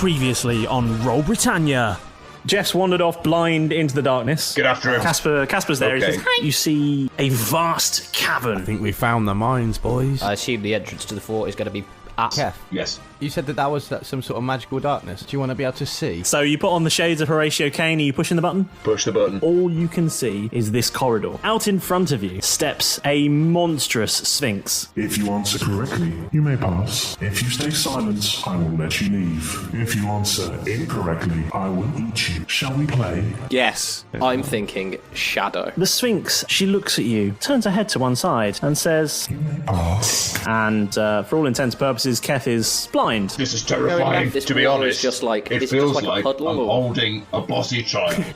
Previously on Roll Britannia. Jeff's wandered off blind into the darkness. Get after him. Casper's there. Okay. He says, "Hi." You see a vast cavern. I think we found the mines, boys. I assume the entrance to the fort is going to be at... Keth, Yes. you said that was some sort of magical darkness. Do you want to be able to see? So you put on the shades of Horatio Caine. Are you pushing the button? Push the button. All you can see is this corridor. Out in front of you steps a monstrous sphinx. If you answer correctly, you may pass. If you stay silent, I will let you leave. If you answer incorrectly, I will eat you. Shall we play? Yes, I'm thinking shadow. The sphinx, she looks at you, turns her head to one side, and says, You may pass. and for all intents and purposes, Keth is blind. This is terrifying, This to be wall is honest. just like- it is it just feels like a like puddle I'm or- holding a bossy trike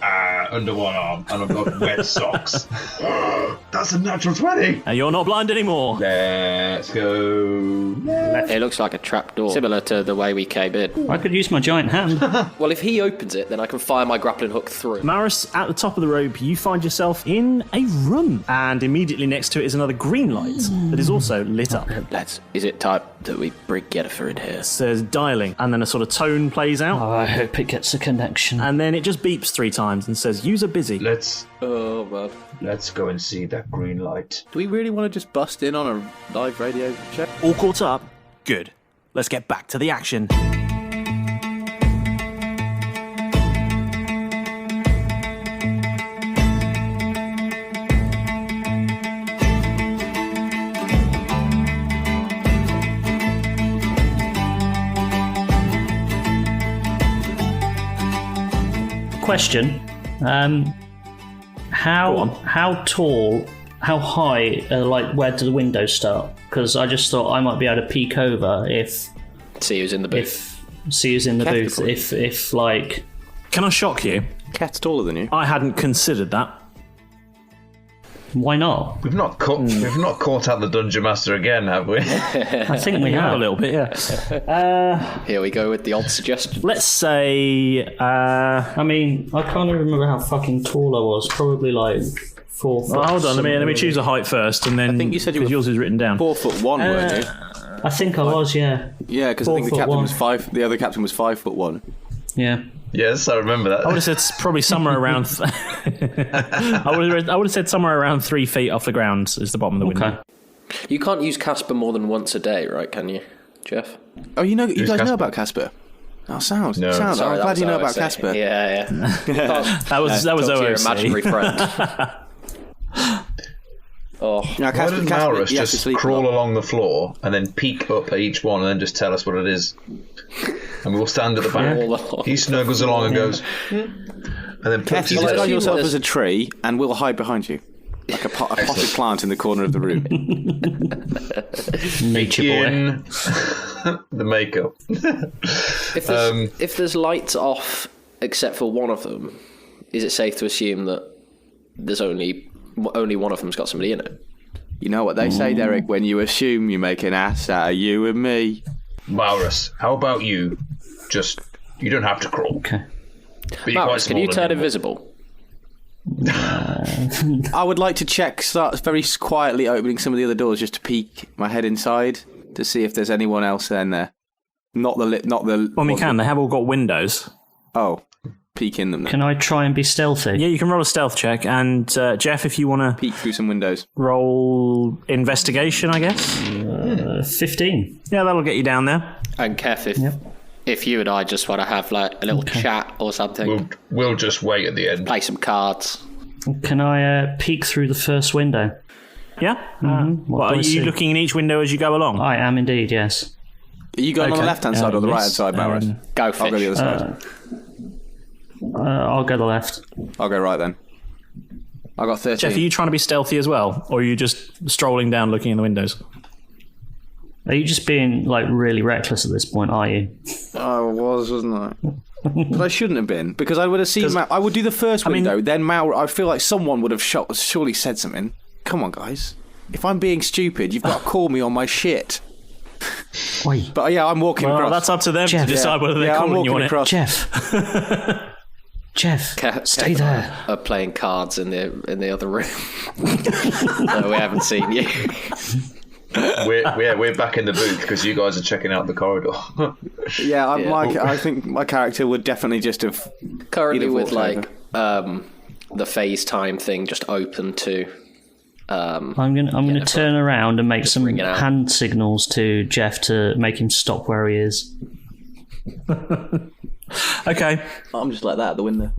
under one arm and I've got wet socks. That's a natural 20. And you're not blind anymore. Let's go. It looks like a trapdoor, similar to the way we came in. I could use my giant hand. Well, if he opens it, then I can fire my grappling hook through. Malrus, at the top of the rope, you find yourself in a room, and immediately next to it is another green light that is also lit up. Is it time that we bring Yennefer in here? It says dialing, and then a sort of tone plays out, Oh, I hope it gets a connection. and then it just beeps 3 times and says, user busy. Let's Oh, man. go and see that green light. Do we really want to just bust in on a live radio check? All caught up? Good. Let's get back to the action. Question. How tall, how high, where do the windows start? Because I just thought I might be able to peek over if See who's in the booth. see who's in the booth. Technically. If like, Can I shock you? Cat's taller than you. I hadn't considered that. why not? We've not caught out the Dungeon Master again, have we? I think we A have. little bit, yeah. Here we go with the odd suggestion. Let's say, I mean, I can't even remember how fucking tall I was. Probably like 4 foot. hold on, let me choose a height first, and then, I think you said you were yours is written down. 4'1", weren't you? I think I was, yeah. Yeah, because I think the 4'1". captain was 5. The other captain was 5'1". Yeah. Yes, I remember that. I would have said probably somewhere around. I would have said somewhere around 3 feet off the ground is the bottom of the window. Okay. You can't use Casper more than once a day, right? Can you, Jeff? Oh, you guys Casper? know about Casper? Oh, sounds. No. Sounds. Sorry, I'm that glad was you know about OOC. Casper. Yeah. That was Talk to your OOC. imaginary friend. Oh, Now, Why does Malrus he has to just sleep a crawl lot. along the floor and then peek up at each one and then just tell us what it is? And we'll stand at the back. Crawl along. He snuggles along and goes, and then Keth, puts you his disguise head. yourself there's- as a tree, and we'll hide behind you. Like a potted plant in the corner of the room. Nature boy. in the makeup. if there's lights off except for one of them, is it safe to assume that there's only one of them's got somebody in it? You know what they say, Derek? When you assume, you make an ass out of you and me. Malrus, how about you? You don't have to crawl. Okay. But you're quite Malrus, can you small turn and invisible? I would like to start very quietly opening some of the other doors just to peek my head inside to see if there's anyone else in there. Not the. Well, we can. They have all got windows. Oh, peek in them then. Can I try and be stealthy? Yeah, you can roll a stealth check. And Jeff, if you want to Peek through some windows. roll investigation, I guess. 15. Yeah, that'll get you down there. And Keth, if you and I just want to have like a little chat or something, we'll just wait at the end. play some cards. Can I peek through the first window? Yeah. What Are do I you see? looking in each window as you go along? I am indeed, yes. Are you going on the Okay. left-hand side or the yes. right-hand side, Malrus? Go fish. I'll go the other side. I'll go the left. I'll go right then. I got 13. Jeff, are you trying to be stealthy as well, or are you just strolling down looking in the windows? Are you just being like really reckless at this point, are you? I was, wasn't I? But I shouldn't have been, because I would have seen. I would do the first window, then Mal. I feel like someone would have surely said something. Come on, guys. If I'm being stupid, you've got to call me on my shit. Wait. But yeah, I'm walking Well, across. that's up to them Jeff. to decide whether they're I'm calling you walking on it. across. Jeff. Jeff, stay there. Are playing cards in the other room. No, we haven't seen you. We're back in the booth because you guys are checking out the corridor. Yeah, I think my character would definitely just have Currently with walked over. the FaceTime thing just open to. I'm gonna turn around and make some ring it out. hand signals to Jeff to make him stop where he is. Okay. I'm just like that at the window.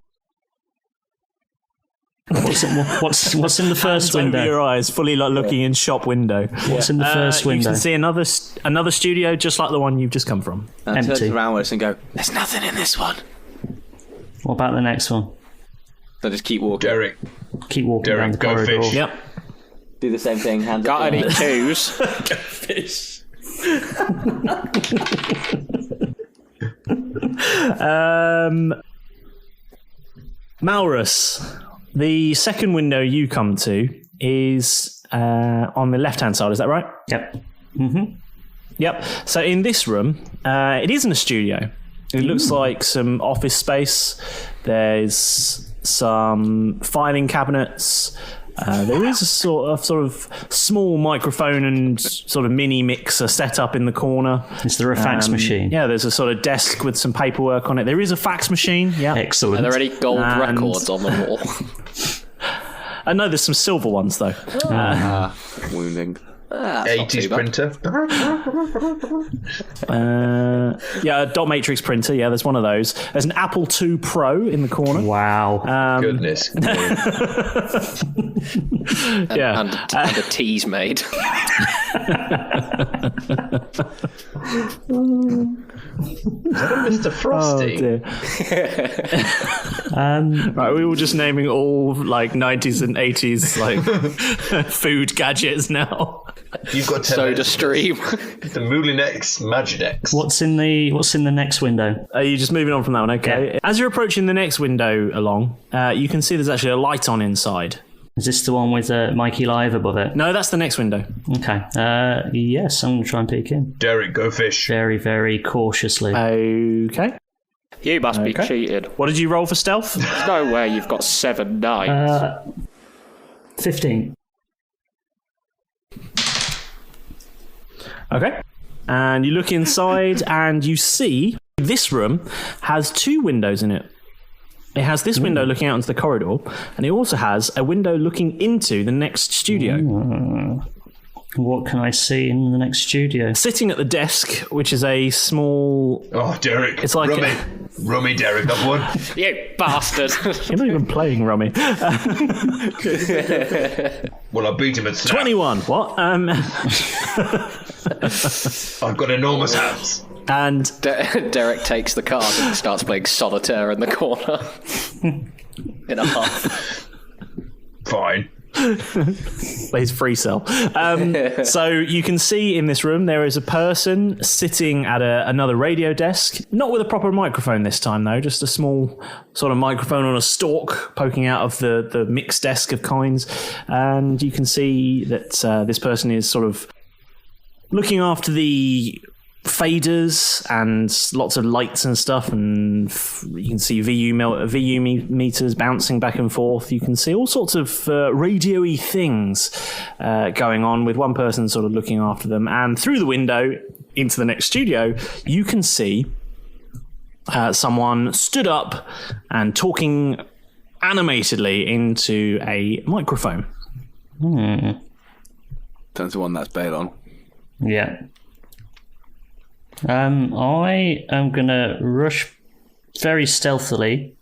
What's in the first Over window? your eyes, fully like looking in shop window. What's in the first You window? can see another studio just like the one you've just come from. And turns Empty. around with us and go, there's nothing in this one. What about the next one? So just keep walking. Derek, Keep walking down the go corridor. fish. Yep. Do the same thing. Hands Got up. any twos? Fish. Malrus, the second window you come to is on the left-hand side. Is that right? Yep. Yep. So in this room, it isn't a studio. It looks like some office space. There's some filing cabinets. There is a sort of small microphone and sort of mini mixer set up in the corner. Is there a fax machine? Yeah, there's a sort of desk with some paperwork on it. There is a fax machine. Yeah. Excellent. Are there any gold And- records on the wall? No, there's some silver ones though. Wounding. That's not 80s too bad. printer. Yeah, a dot matrix printer. Yeah, there's one of those. There's an Apple II Pro in the corner. Wow. Goodness. Yeah. And a tease made. Mr. Frosty. Dear. Right, we were just naming all like 90s and 80s like food gadgets now. You've got Soda stream. the Moulinex Magidex. What's in the next window? Are you just moving on from that one? Okay. Yeah. As you're approaching the next window along, you can see there's actually a light on inside. Is this the one with Mikey Live above it? No, that's the next window. Okay. Yes, I'm going to try and peek in. Derek, go fish. Very, very cautiously. Okay. You must be Okay. cheated. What did you roll for stealth? There's no way you've got 7 9s. 15. Okay. And you look inside and you see this room has 2 windows in it. It has this window looking out into the corridor, and it also has a window looking into the next studio. What can I see in the next studio? Sitting at the desk, which is a small... Oh, Derek. It's like Rummy. Rummy, Derek, I've won. You bastard. You're not even playing Rummy. Well, I beat him at snap. 21. What? I've got enormous hands. And Derek takes the card and starts playing solitaire in the corner. In a half. Fine. plays free cell. So you can see in this room there is a person sitting at another radio desk, not with a proper microphone this time though, just a small sort of microphone on a stalk poking out of the mixed desk of coins. And you can see that this person is sort of looking after the faders and lots of lights and stuff, and you can see VU meters bouncing back and forth. You can see all sorts of radio-y things going on, with one person sort of looking after them. And through the window into the next studio, you can see someone stood up and talking animatedly into a microphone. Turns to one that's Baylon. Yeah. I am going to rush very stealthily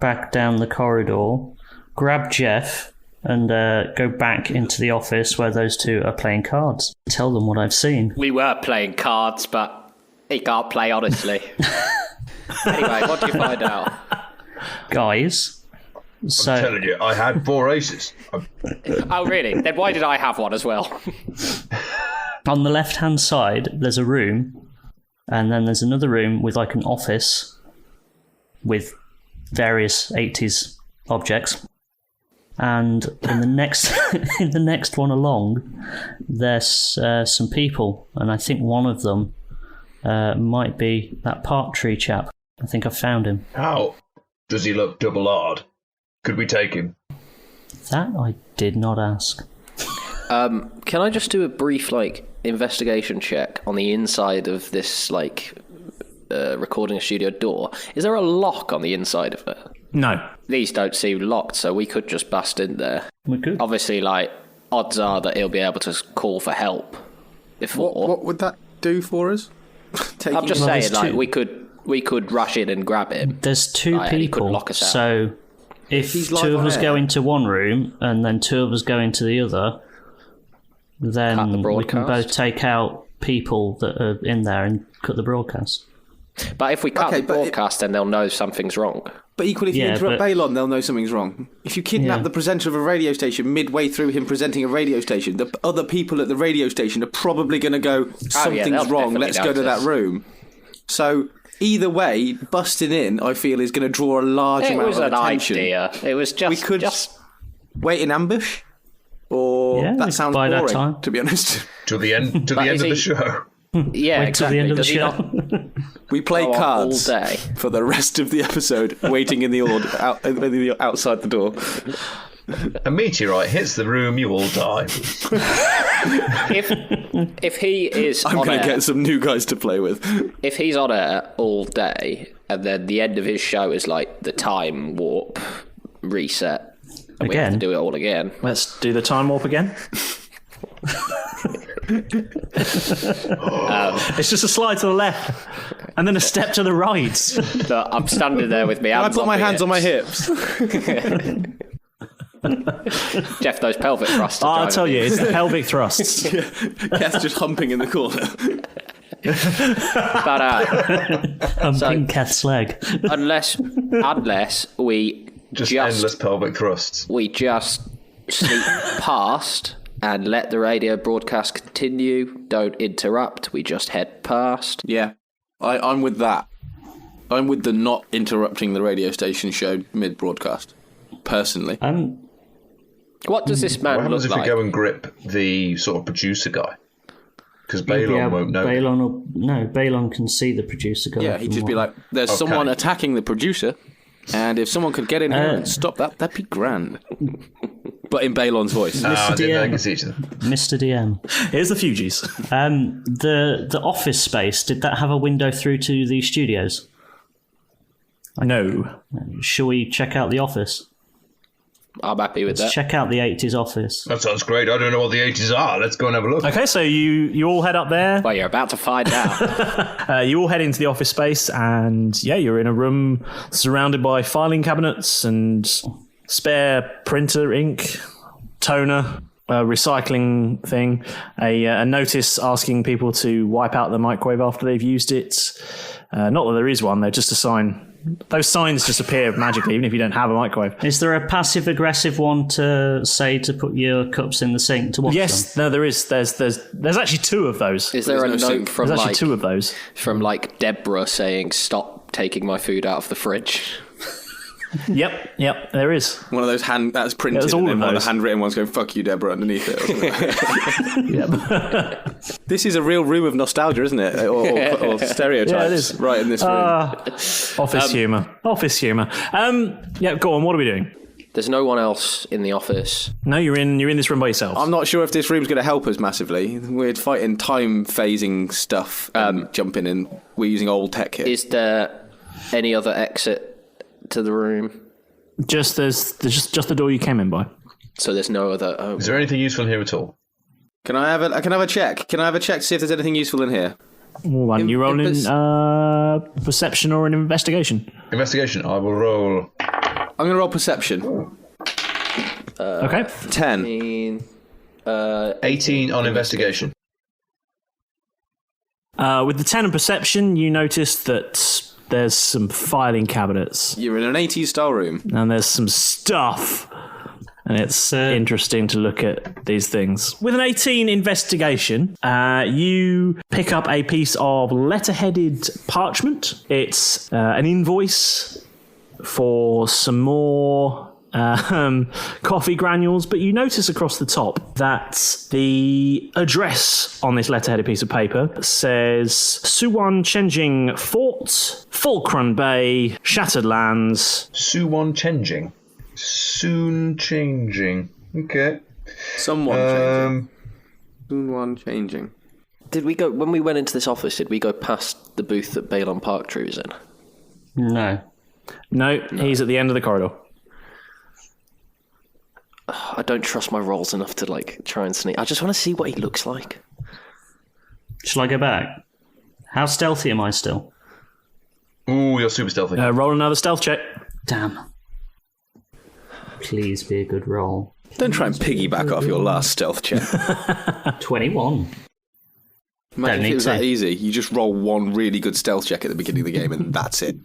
back down the corridor, grab Jeff, and go back into the office where those two are playing cards. Tell them what I've seen. We were playing cards, but he can't play honestly. Anyway, what do you find out? Guys, so I'm telling you, I had 4 aces. Oh, really? Then why did I have one as well? on the left-hand side, there's a room, and then there's another room with like an office with various 80s objects. And in the next in the next one along, there's some people, and I think one of them might be that Parktree chap. I think I've found him. How does he look double-R'd? Could we take him? That I did not ask. Can I just do a brief, investigation check on the inside of this, like, recording studio door. Is there a lock on the inside of it? No. These don't seem locked, so we could just bust in there. We could. Obviously, like, odds are that he'll be able to call for help before. What would that do for us? I'm just saying, like, we could rush in and grab him. There's two and he could people, lock us out. so if He's two live of on us air. go into one room and then two of us go into the other, Cut the then we can broadcast. both take out people that are in there and cut the broadcast. But if we cut Okay, the but broadcast, then they'll know something's wrong. But equally, if you Yeah, interrupt but- Baylon, they'll know something's wrong. If you kidnap Yeah. the presenter of a radio station midway through him presenting a radio station, the other people at the radio station are probably going to go, something's they'll wrong, definitely let's go to that notice. room. So either way, busting in, I feel, is going to draw a large It amount was of an attention. idea. It was just... We could wait in ambush, or Yeah, we that could sounds bide our boring, time. to be honest. To the end of is the he- show. Yeah, Wait exactly. till the end of the Does he show. not We play go on cards all day? for the rest of the episode, waiting in the outside the door. A meteorite hits the room, you all die. If he is I'm on going to air, get some new guys to play with. if he's on air all day, and then the end of his show is like the time warp reset, and we have to Again? do it all again. Let's do the time warp again. It's just a slide to the left and then a step to the right. Look, I'm standing there with me I hands put on my my hands on my hips. hips. Jeff, those pelvic thrusts. are I'll driving tell me. you, it's the pelvic thrusts. Keth's just humping in the corner. But Humping Keth's leg. unless we Just just endless pelvic thrusts. we just sleep past and let the radio broadcast continue. Don't interrupt. We just head past. Yeah, I'm with that. I'm with the not interrupting the radio station show mid-broadcast, personally. What does this man What happens look if like? we go and grip the sort of producer guy? Because Baylon Yeah, won't know. Baylon can see the producer guy. Yeah, he'd from just be what- like, there's Okay. someone attacking the producer, and if someone could get in here and stop that, that'd be grand. But in Baylon's voice. I didn't know I DM. could see each other. Mr. DM. Here's the Fugees. The office space, did that have a window through to the studios? No. Shall we check out the office? I'm happy with that. Check out the 80s office. That sounds great. I don't know what the 80s are. Let's go and have a look. Okay, so you all head up there. Well, you're about to find out. You all head into the office space, and yeah, you're in a room surrounded by filing cabinets and spare printer ink, toner, a recycling thing, a notice asking people to wipe out the microwave after they've used it. Not that there is one, they're just a sign. Those signs just appear magically, even if you don't have a microwave. Is there a passive-aggressive one to say to put your cups in the sink to wash them? Yes, no, there is. There's actually two of those. Is there a There's no note sink. from There's actually like two of those. from like Deborah saying stop taking my food out of the fridge? Yep, there is. One of those that's printed, there's all and of then one of those. the handwritten ones going, fuck you, Deborah, underneath it. Or something. Yep. This is a real room of nostalgia, isn't it? Or stereotypes. Yeah, it is. Right in this room. Office humour. Office humour. Yeah, go on, what are we doing? There's no one else in the office. No, you're in this room by yourself. I'm not sure if this room's going to help us massively. We're fighting time phasing stuff, jumping in. We're using old tech here. Is there any other exit to the room? Just there's just the door you came in by. So there's no other. Oh, Is there anything useful in here at all? Can I have a check? Can I have a check to see if there's anything useful in here? Well, you roll in Impes- perception or an investigation. Investigation. I will roll. I'm going to roll perception. Okay. 10. 18 on investigation. With the 10 and perception, you notice that there's some filing cabinets You're in an 80s style room. and there's some stuff. And it's interesting to look at these things. With an 18 investigation, you pick up a piece of letter-headed parchment. It's an invoice for some more coffee granules, but you notice across the top that the address on this letter-headed piece of paper says Suwon Chenjing Fort, Fulcrum Bay, Shattered Lands. Suwon changing. Soon changing. Okay. Someone changing. Soon one changing. Did we go when we went into this office? Did we go past the booth that Baylon Parktree was in? No. No, he's at the end of the corridor. I don't trust my rolls enough to try and sneak. I just want to see what he looks like. Shall I go back? How stealthy am I still? Ooh, you're super stealthy. Roll another stealth check. Damn. Please be a good roll. Don't try and piggyback off your last stealth check. 21. Imagine if it was that easy. You just roll one really good stealth check at the beginning of the game and that's it.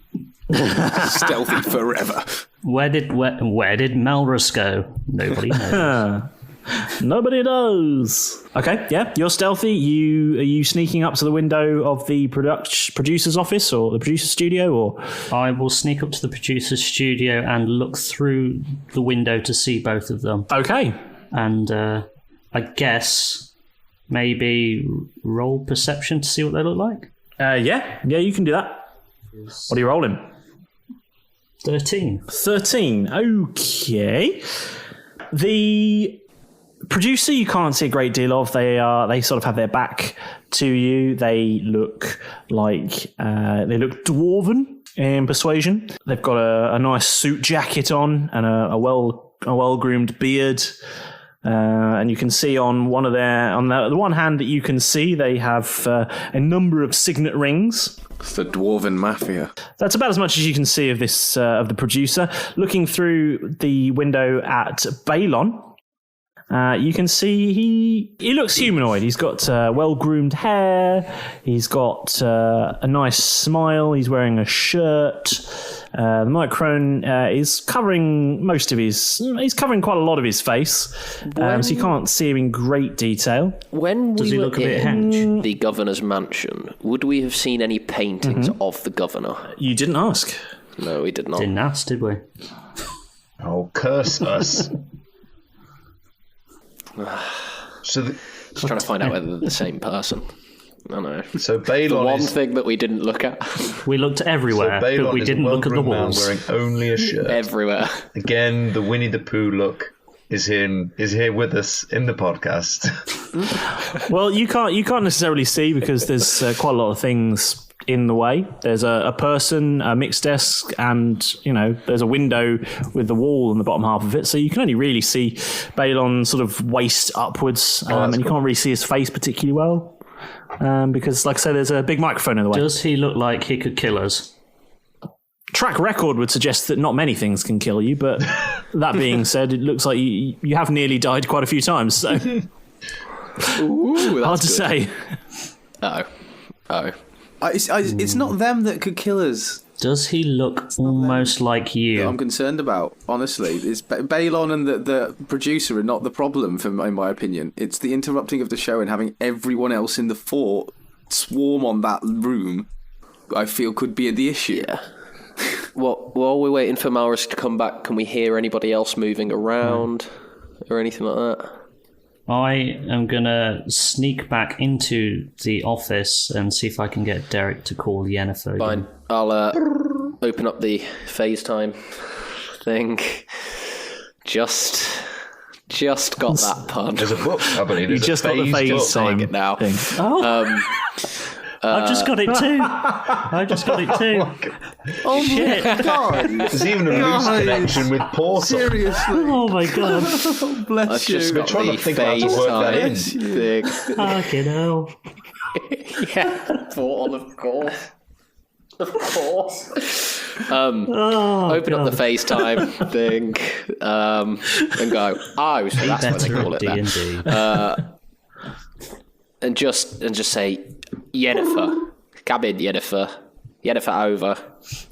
Stealthy forever. Where did Malrus go? Nobody knows. Nobody knows. Okay, yeah, you're stealthy. Are you sneaking up to the window of the producer's office or the producer's studio, or? I will sneak up to the producer's studio and look through the window to see both of them. Okay. And I guess maybe roll perception to see what they look like. Yeah, you can do that. What are you rolling? 13. 13. Okay. The producer you can't see a great deal of. They sort of have their back to you. They look like they look dwarven in persuasion. They've got a nice suit jacket on and a well groomed beard. And you can see on the one hand that you can see they have a number of signet rings. It's the dwarven mafia. That's about as much as you can see of this of the producer. Looking through the window at Baylon, you can see he looks humanoid. He's got well-groomed hair. He's got a nice smile. He's wearing a shirt. The microphone is covering he's covering quite a lot of his face, so you can't see him in great detail. When Does we he were look a bit in hench? the governor's mansion, would we have seen any paintings of the governor? You didn't ask. No, we did not. Didn't ask, did we? Oh, curse us. So Just trying to find out whether they're the same person. I don't know. So The Baylon one is... thing that we didn't look at. We looked everywhere, So Baylon but we is didn't a look at the well-groomed man walls. wearing only a shirt. Everywhere. Again, the Winnie the Pooh look is here with us in the podcast. Well, you can't necessarily see because there's quite a lot of things in the way. There's a person, a mixed desk, and there's a window with the wall in the bottom half of it. So you can only really see Baylon sort of waist upwards, and you can't really see his face particularly well because, like I said, there's a big microphone in the way. Does he look like he could kill us? Track record would suggest that not many things can kill you, but that being said, it looks like you have nearly died quite a few times. So Ooh, hard to say. Oh. It's not them that could kill us. Does he look almost like you? That I'm concerned about, honestly. It's Baylon and the producer are not the problem, in my opinion. It's the interrupting of the show and having everyone else in the fort swarm on that room, I feel could be the issue. Yeah. Well, while we're waiting for Malrus to come back, can we hear anybody else moving around or anything like that? I am going to sneak back into the office and see if I can get Derek to call Yennefer. Fine. I'll open up the FaceTime thing. Just got that pun. There's a book, I believe. You just got the FaceTime it now. thing. I've just got it too. Oh Shit. my god! There's even a loose connection with Portal. Seriously. Oh my god. Bless I've you. just got trying the to think how to work that in. FaceTime thing. Fucking hell. Yeah, Portal, of course. Open up the FaceTime thing and go, oh, so that's what they call it there. And just say, Yennefer, cabin Yennefer over.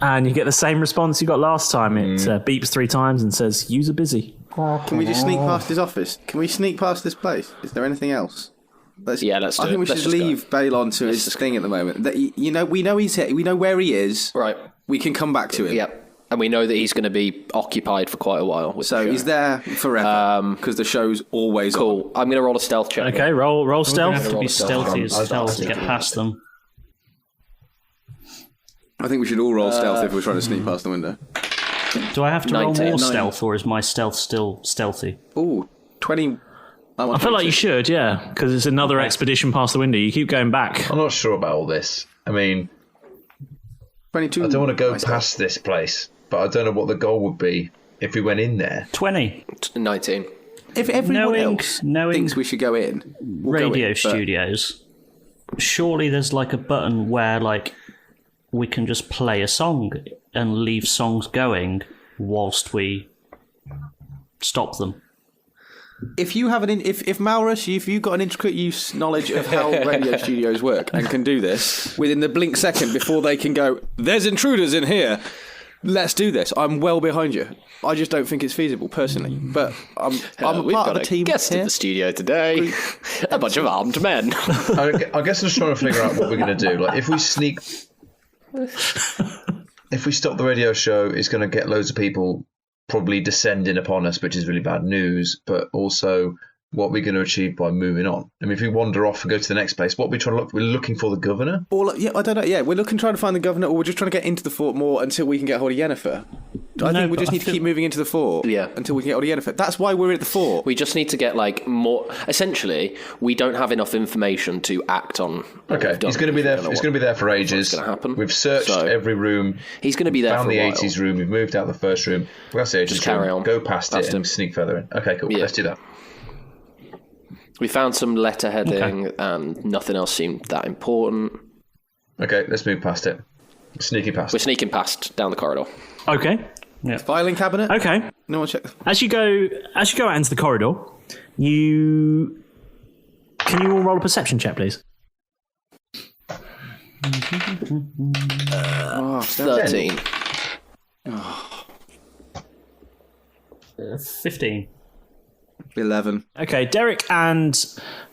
And you get the same response you got last time. It beeps 3 times and says, user busy. Can we just sneak past his office? Can we sneak past this place? Is there anything else? Let's do I think it. we should Let's just leave Baylon to his thing at the moment. We know he's here. We know where he is. Right. We can come back to him. Yep. And we know that he's going to be occupied for quite a while. So he's there forever because the show's always cool. I'm going to roll a stealth check. Okay, roll We're going to stealth. have to be stealthy as hell to get past them. I think we should all roll stealth if we're trying to sneak past the window. Do I have to roll 19. more stealth, or is my stealth still stealthy? Ooh, 21. I feel like you should, yeah, because it's another expedition past the window. You keep going back. I'm not sure about all this. I mean, 22. I don't want to go past this place, but I don't know what the goal would be if we went in there. 20. 19. If everyone Knowing thinks we should go in, we'll radio go in, studios, surely there's like a button where like we can just play a song and leave songs going whilst we stop them. If you have if Malrus, if you've got an intricate use knowledge of how radio studios work and can do this within the blink second before they can go, there's intruders in here, let's do this. I'm well behind you. I just don't think it's feasible, personally. But I'm a part of the team. Guest in the studio today. A bunch of armed men. I guess I'm just trying to figure out what we're going to do. Like, if we stop the radio show, it's going to get loads of people probably descending upon us, which is really bad news, but also what we're going to achieve by moving on. I mean, if we wander off and go to the next place, what are we trying to look? We're looking for the governor? I don't know. Yeah, we're trying to find the governor, or we're just trying to get into the fort more until we can get hold of Yennefer. I think we just need to keep moving into the fort until we can get hold of Yennefer. That's why we're at the fort. We just need to get more. Essentially, we don't have enough information to act on. Okay, he's going to be there. He's going to be there for ages. What's going to happen? We've searched every room. He's going to be there. Found for the a while. 80s room. We've moved out the first room. We have to just carry on. Go past it and sneak further in. Okay, cool. Let's do that. We found some letterheading and nothing else seemed that important. Okay, let's move past it. Sneaking past. We're sneaking past down the corridor. Okay. Yeah. Filing cabinet. Okay. No one check. As you go out into the corridor, can you all roll a perception check, please? 13. 15. 11. Okay, Derek and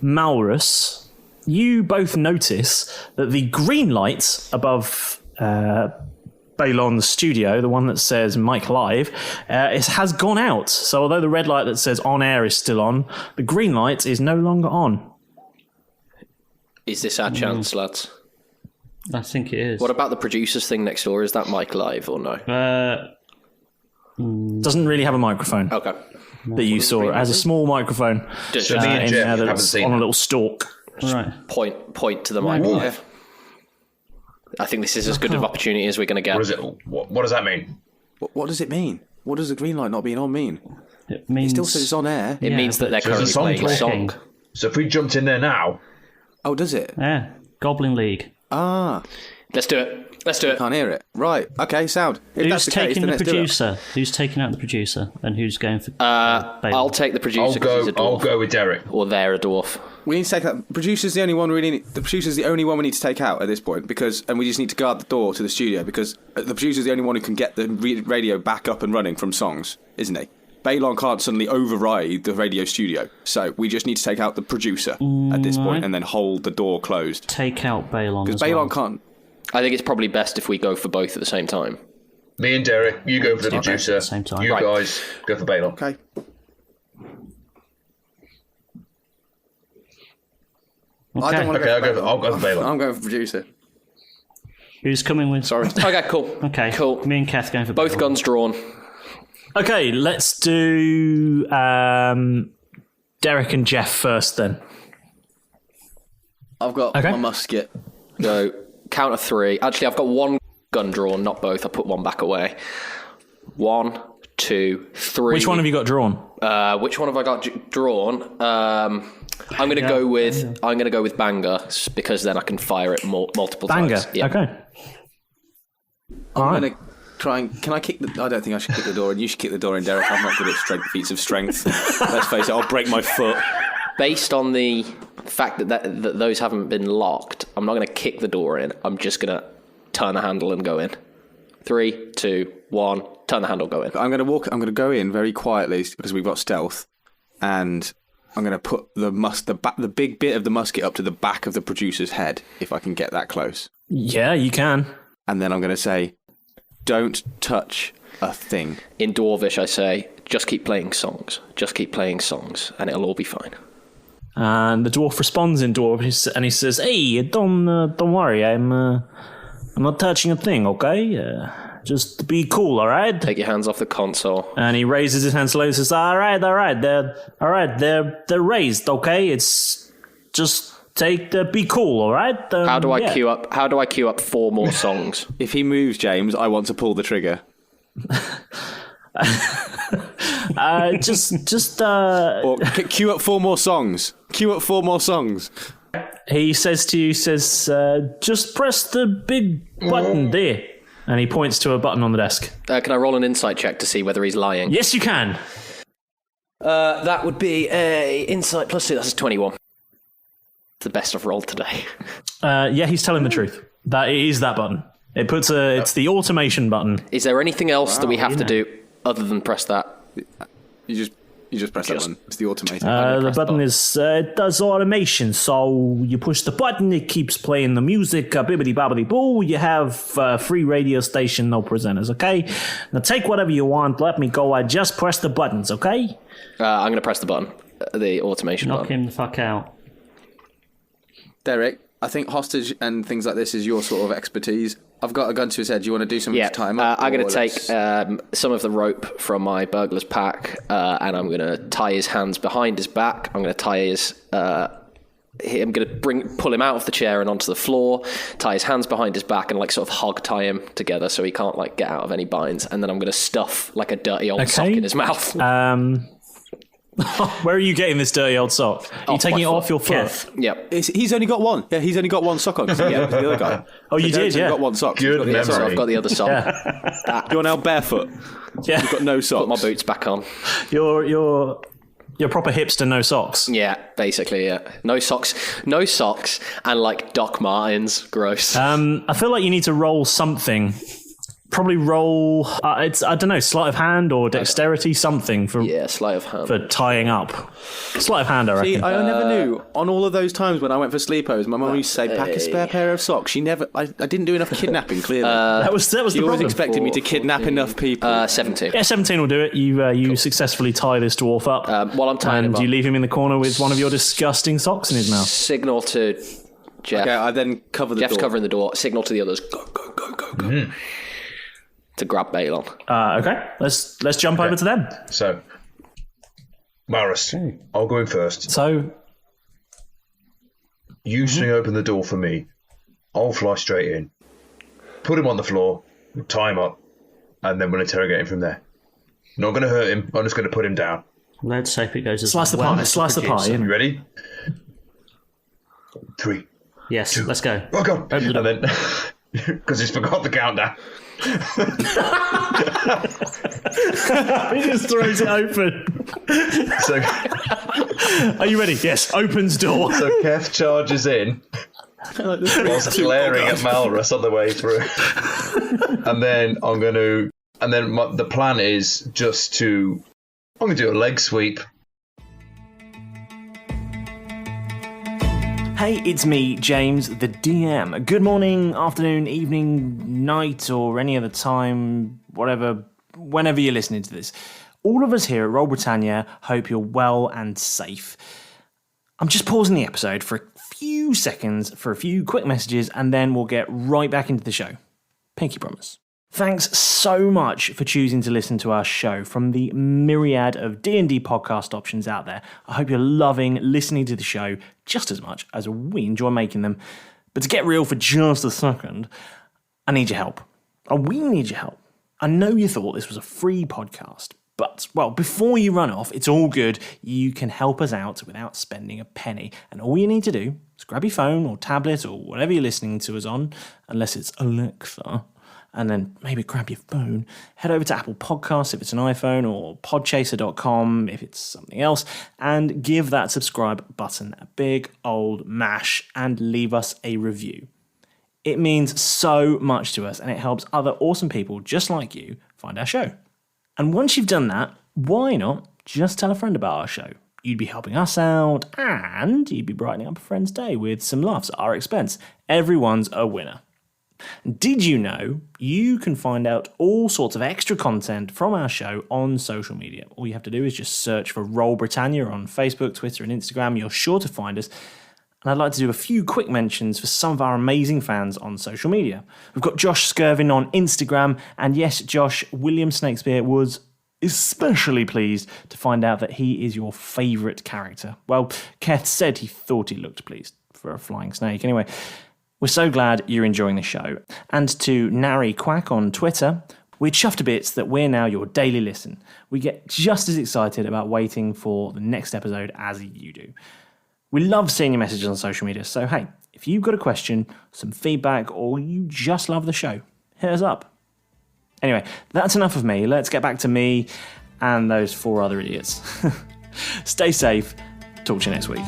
Malrus, you both notice that the green light above Baylon's studio, the one that says Mic Live, has gone out. So although the red light that says on air is still on, the green light is no longer on. Is this our chance, lads? I think it is. What about the producers thing next door? Is that Mic Live or no? Doesn't really have a microphone. Okay. That you saw. It has a small microphone So me and Jeff haven't that's seen on a it. little stalk. Right. Point to the Mic Live. I think this is as good of opportunity as we're going to get. What is it? What does that mean? What does it mean? What does the green light not being on mean? It means It still says it's on air. It means that they're So there's currently a playing a song song. So if we jumped in there now, Oh, does it? Yeah, Goblin League. Ah, Let's do it. Let's do it. can't hear it. Right. Okay, sound. If that's Who's the case, taking then the let's do it. producer? Who's taking out the producer? And who's going for I'll take the producer because he's a I'll dwarf. go with Derek. Or they're a dwarf. We need to take that. Producer's the only one we need. The producer's the only one we need to take out at this point and we just need to guard the door to the studio because the producer's the only one who can get the radio back up and running from songs, isn't he? Baylon can't suddenly override the radio studio, so we just need to take out the producer at this point and then hold the door closed. take out Baylon? Because as Baylon well. can't. I think it's probably best if we go for both at the same time. Me and Derek, you go for the producer. Same time. You Right. guys go for Baylon. Okay. I don't want to Okay, go. I'll go for Baylon. I'm going for producer. Who's coming with? Sorry. Okay, cool. Okay, Cool. Me and Keth going for Both Baylon. guns drawn. Okay, let's do Derek and Jeff first then. I've got Okay. my musket. Go. Count of 3. Actually, I've got one gun drawn, not both. I put one back away. 1, 2, 3. Which one have you got drawn? Which one have I got drawn? I'm going to go with Banger because then I can fire it multiple Banger. times. Yeah. Okay. All I'm right. going to try and... Can I kick the... I don't think I should kick the door in. You should kick the door in, Derek. I'm not good at feats of strength. Let's face it, I'll break my foot. Based on the fact that those haven't been locked, I'm not going to kick the door in. I'm just going to turn the handle and go in. 3, 2, 1. Turn the handle, go in. I'm going to go in very quietly because we've got stealth, and I'm going to put the big bit of the musket up to the back of the producer's head if I can get that close. Yeah, you can. And then I'm going to say, "Don't touch a thing." In Dwarvish, I say, just keep playing songs. Just keep playing songs, and it'll all be fine. And the dwarf responds in dwarf, and he says, "Hey, don't worry. I'm not touching a thing. Okay, Just be cool, all right? Take your hands off the console. And he raises his hands slowly and says, all right, they're raised, okay? It's just be cool, all right? How do I queue up 4 more songs? If he moves, James, I want to pull the trigger. Or queue up 4 more songs. Queue up 4 more songs. He says to you, just press the big button there. And he points to a button on the desk. Can I roll an insight check to see whether he's lying? Yes, you can. That would be a insight plus 2. That's a 21. It's the best I've rolled today. Yeah, he's telling the truth. That it is that button. It's the automation button. Is there anything else that we have to do other than press that? You just press that one. It's the automated. The button it does automation. So you push the button, it keeps playing the music. Bibbidi bobbidi boo. You have free radio station, no presenters. Okay. Now take whatever you want. Let me go. I just press the buttons. Okay. I'm going to press the button, the automation Knock button. him the fuck out. Derek, I think hostage and things like this is your sort of expertise. I've got a gun to his head. Do you want to do something to time up? I'm going to take some of the rope from my burglar's pack and I'm going to tie his hands behind his back. I'm going to tie his... I'm going to pull him out of the chair and onto the floor, tie his hands behind his back and sort of hog tie him together so he can't get out of any binds. And then I'm going to stuff a dirty old sock in his mouth. Where are you getting this dirty old sock? Are you taking it off your foot? Yep. He's only got one. Yeah, he's only got one sock on. Yeah, the other guy. Oh, you did, yeah. Got one sock. Good memory. So I've got the other sock. Yeah. You're now barefoot. Yeah. You've got no socks. Put my boots back on. You're proper hipster, no socks. Yeah, basically, yeah. No socks, and Doc Martens. Gross. I feel like you need to roll something. Probably roll. I don't know, sleight of hand or dexterity, something for sleight of hand for tying up. Sleight of hand, I reckon. See, I never knew. On all of those times when I went for sleepovers, my mum used to say, "Pack a spare pair of socks." She never. I didn't do enough kidnapping. Clearly, that was the she always problem. expected me to kidnap enough people. 17. Yeah, 17 will do it. You successfully tie this dwarf up. While I'm tying him and up, you leave him in the corner with one of your disgusting socks in his mouth. Signal to Jeff. Okay, I then cover the Jeff's door. covering the door. Signal to the others. Go. Mm-hmm. To grab Baylon. Okay, let's jump over to them. So, Malrus, I'll go in first. So, You swing open the door for me. I'll fly straight in. Put him on the floor, tie him up, and then we'll interrogate him from there. Not going to hurt him. I'm just going to put him down. Let's hope it goes as slice the well pie. as Slice the pie. You ready? 3. Yes, 2. let's go. Oh, God. Open the door. And then, because he's forgot the countdown. He just throws it open. So, are you ready? Yes. Opens door. So Keth charges in whilst glaring at Malrus on the way through. And then the plan is just I'm going to do a leg sweep. Hey, it's me, James, the DM. Good morning, afternoon, evening, night, or any other time, whatever, whenever you're listening to this. All of us here at Roll Britannia hope you're well and safe. I'm just pausing the episode for a few seconds for a few quick messages, and then we'll get right back into the show. Pinky promise. Thanks so much for choosing to listen to our show from the myriad of D&D podcast options out there. I hope you're loving listening to the show just as much as we enjoy making them. But to get real for just a second, I need your help. We need your help. I know you thought this was a free podcast, but, well, before you run off, it's all good. You can help us out without spending a penny. And all you need to do is grab your phone or tablet or whatever you're listening to us on, unless it's Alexa, and then maybe grab your phone, head over to Apple Podcasts if it's an iPhone, or podchaser.com if it's something else, and give that subscribe button a big old mash and leave us a review. It means so much to us, and it helps other awesome people just like you find our show. And once you've done that, why not just tell a friend about our show? You'd be helping us out, and you'd be brightening up a friend's day with some laughs at our expense. Everyone's a winner. Did you know you can find out all sorts of extra content from our show on social media? All you have to do is just search for Roll Britannia on Facebook, Twitter, and Instagram. You're sure to find us. And I'd like to do a few quick mentions for some of our amazing fans on social media. We've got Josh Skirvin on Instagram. And yes, Josh, William Snakespeare was especially pleased to find out that he is your favourite character. Well, Keth said he thought he looked pleased for a flying snake. Anyway, we're so glad you're enjoying the show. And to Nary Quack on Twitter, we're chuffed to bits that we're now your daily listen. We get just as excited about waiting for the next episode as you do. We love seeing your messages on social media, so hey, if you've got a question, some feedback, or you just love the show, hit us up. Anyway, that's enough of me. Let's get back to me and those 4 other idiots. Stay safe. Talk to you next week.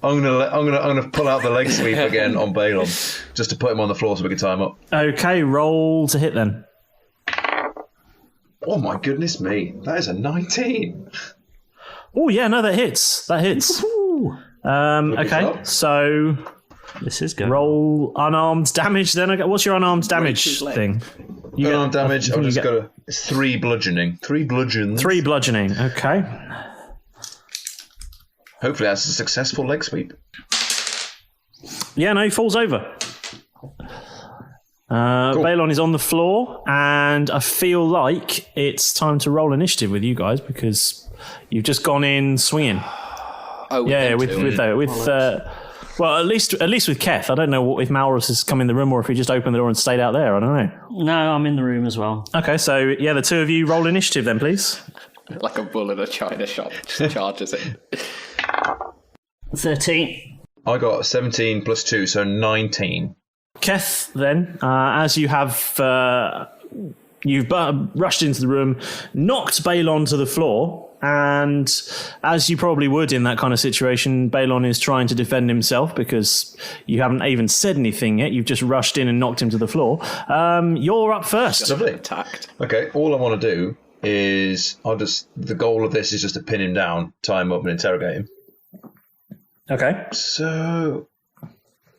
I'm gonna pull out the leg sweep again on Baylon, just to put him on the floor so we can tie him up. Okay, roll to hit then. Oh my goodness me, that is a 19. Oh yeah, no, that hits. That hits. Okay, so this is good. Roll unarmed damage then. What's your unarmed damage thing? Unarmed damage, I've just got 3 bludgeoning. 3 bludgeons. 3 bludgeoning, okay. Hopefully that's a successful leg sweep. Yeah, no, he falls over. Cool. Baylon is on the floor, and I feel like it's time to roll initiative with you guys because you've just gone in swinging. Oh, yeah, well, at least with Keth. I don't know if Malrus has come in the room or if he just opened the door and stayed out there. I don't know. No, I'm in the room as well. Okay, so yeah, the 2 of you roll initiative then, please. Like a bull in a china shop charges it. 13. I got 17 plus 2, so 19. Keth, then, as you have, you've rushed into the room, knocked Baylon to the floor, and as you probably would in that kind of situation, Baylon is trying to defend himself because you haven't even said anything yet. You've just rushed in and knocked him to the floor. You're up first. Lovely. Attacked. Okay, all I want to do is the goal of this is just to pin him down, tie him up, and interrogate him. Okay. So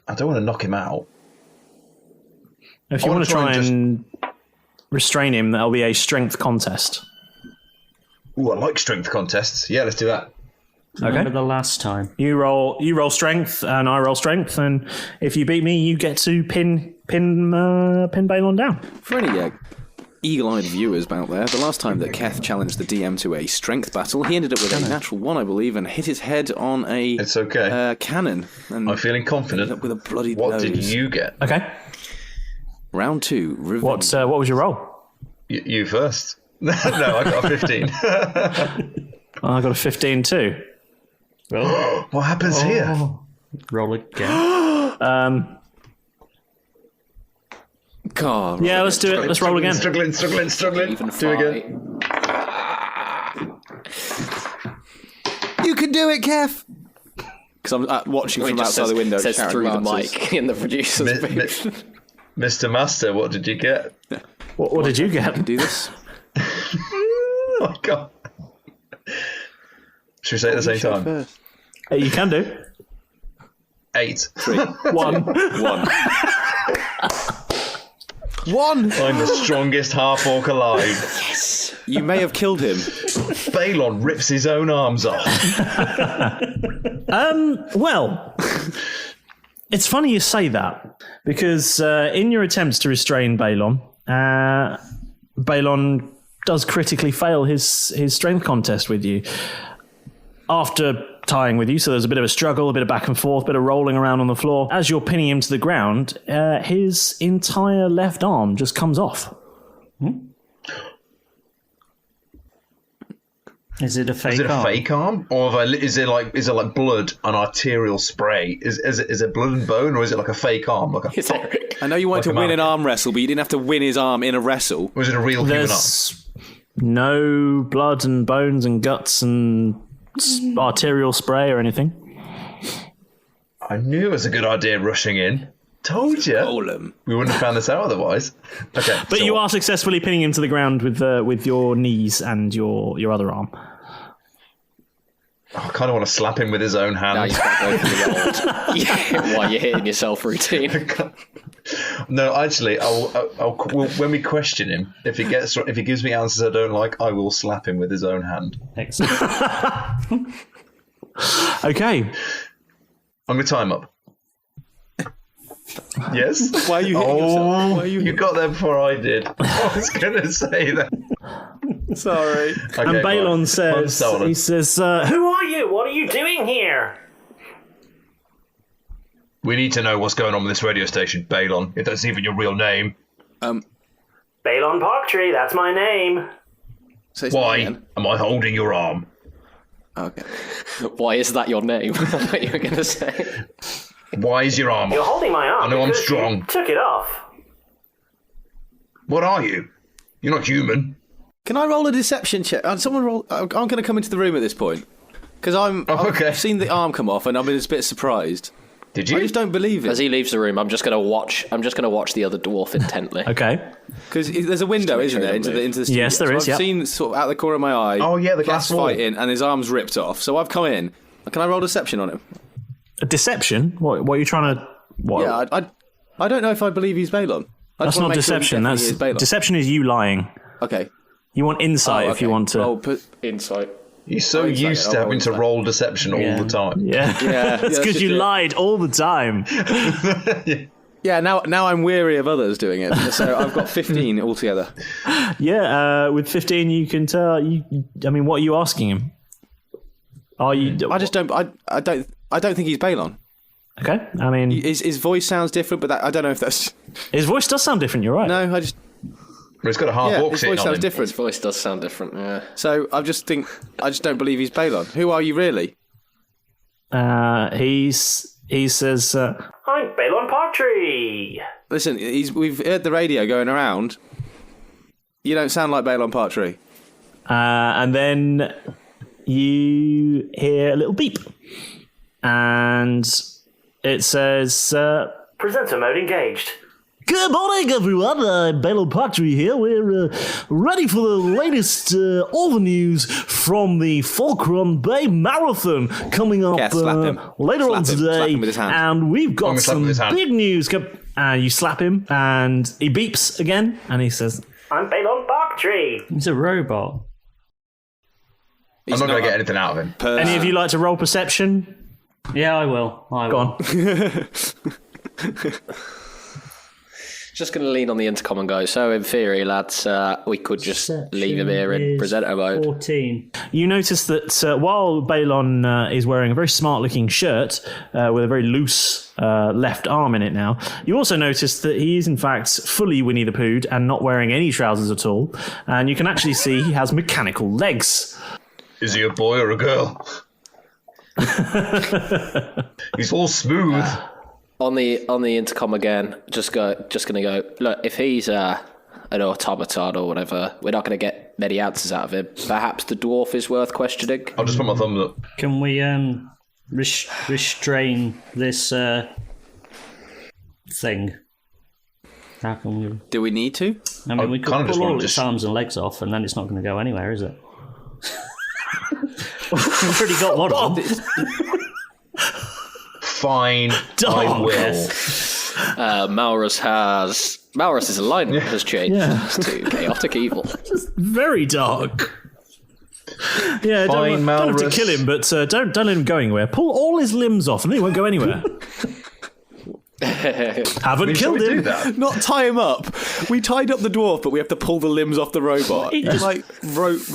I don't want to knock him out. If you want to try and restrain him, that'll be a strength contest. Ooh, I like strength contests. Yeah, let's do that. Okay. Remember the last time. You roll strength, and I roll strength, and if you beat me, you get to pin Baylon down. For any eagle-eyed viewers out there, the last time that Keth challenged the DM to a strength battle, he ended up with a natural 1, I believe, and hit his head on a cannon. And I'm feeling confident. Ended up with a bloody What nose. did you get? Okay. Round 2. Revenge. What was your roll? You first. No, I got a 15. I got a 15 too. What happens here? Roll again. God, yeah, let's do it. Let's roll again. Struggling. Even do it again. You can do it, Kev! Because I'm watching from outside the window. Says through the mic in the producer's booth. Mr. Master, what did you get? What did you get? Do this. Oh my God. Should we say it at the same time? First. You can do. 8. 3. 1. 1! I'm the strongest half-orc alive. Yes. You may have killed him. Baylon rips his own arms off. Well, it's funny you say that because in your attempts to restrain Baylon, Baylon does critically fail his strength contest with you. After tying with you, so there's a bit of a struggle, a bit of back and forth, a bit of rolling around on the floor. As you're pinning him to the ground, his entire left arm just comes off. Is it a fake arm? Is it a fake arm? Or is it like blood and arterial spray? Is it blood and bone, or is it like a fake arm? I know you wanted to win an arm wrestle, but you didn't have to win his arm in a wrestle. Or is it a real human arm? There's no blood and bones and guts and arterial spray or anything. I knew it was a good idea rushing in. Told you. We wouldn't have found this out otherwise. Okay, but you are successfully pinning him to the ground with your knees and your other arm. I kind of want to slap him with his own hand. Now you've got to go for the old while you're hitting yourself routine. No, actually, when we question him, if he gives me answers I don't like, I will slap him with his own hand. Excellent. Okay. I'm going to tie him up. Yes? Why are you hitting yourself? Why are you got there before I did. I was going to say that. Sorry. Okay, And Baylon says, he says, who are you? What are you doing here? We need to know what's going on with this radio station, Baylon, if that's even your real name. Baylon Parktree, that's my name. Why am I holding your arm? Okay. Why is that your name? I thought you were going to say. Why is your arm off? You're holding my arm. I know I'm because strong. you took it off. What are you? You're not human. Can I roll a deception check? Someone roll. I'm going to come into the room at this point because I've seen the arm come off and I'm a bit surprised. Did you? I just don't believe it. As he leaves the room, I'm just going to watch the other dwarf intently. Okay. Because there's a window, isn't there, into the studio? Yes, there is. I've seen sort of out the corner of my eye. Oh yeah, the glass wall. fighting, and his arm's ripped off. So I've come in. Can I roll deception on him? A deception? What are you trying to... What? Yeah, I don't know if I believe he's Baylon. That's not deception. That's deception is you lying. Okay. You want insight if you want to... Insight. You're so used to having to roll deception all the time. Yeah. It's because you lied all the time. Yeah, now I'm weary of others doing it. So I've got 15 altogether. Yeah, with 15 you can tell... I mean, what are you asking him? Are you... I just don't... I don't think he's Baylon. Okay, I mean... His voice sounds different, but I don't know if that's... His voice does sound different, you're right. No, I just... But it's got a hard walk his sitting voice on sounds him. different. His voice does sound different, yeah. So I just don't believe he's Baylon. Who are you really? He says, I'm Baylon Parktree. Listen, we've heard the radio going around. You don't sound like Baylon Parktree. And then you hear a little beep. And it says, Presenter mode engaged. Good morning, everyone. Baylon Parktree here. We're ready for the latest all the news from the Fulcrum Bay Marathon coming up later on today. And we've got some big news. And you slap him, and he beeps again, and he says, I'm Baylon Parktree. He's a robot. I'm not going to get anything out of him. Any of you like to roll perception? Yeah, I will. Go on. Just going to lean on the intercom and go, so in theory, lads, we could just leave him here in presenter mode. 14. You notice that while Baylon is wearing a very smart-looking shirt with a very loose left arm in it now, you also notice that he is, in fact, fully Winnie the Pooh'd and not wearing any trousers at all. And you can actually see he has mechanical legs. Is he a boy or a girl? He's all smooth. On the intercom again, just gonna go, look, if he's an automaton or whatever, we're not gonna get many answers out of him. Perhaps the dwarf is worth questioning. I'll just put my thumbs up. Can we restrain this thing? How can we? Do we need to? I mean, we could pull all its arms and legs off, and then it's not going to go anywhere, is it? We've already got one of them. Fine, I will. Malrus's alignment has changed to chaotic evil. Just very dark. Yeah, Fine, don't have to Malrus. kill him, but don't let him go anywhere. Pull all his limbs off, and then he won't go anywhere. Haven't killed him. Not tie him up. We tied up the dwarf, but we have to pull the limbs off the robot. It just like robot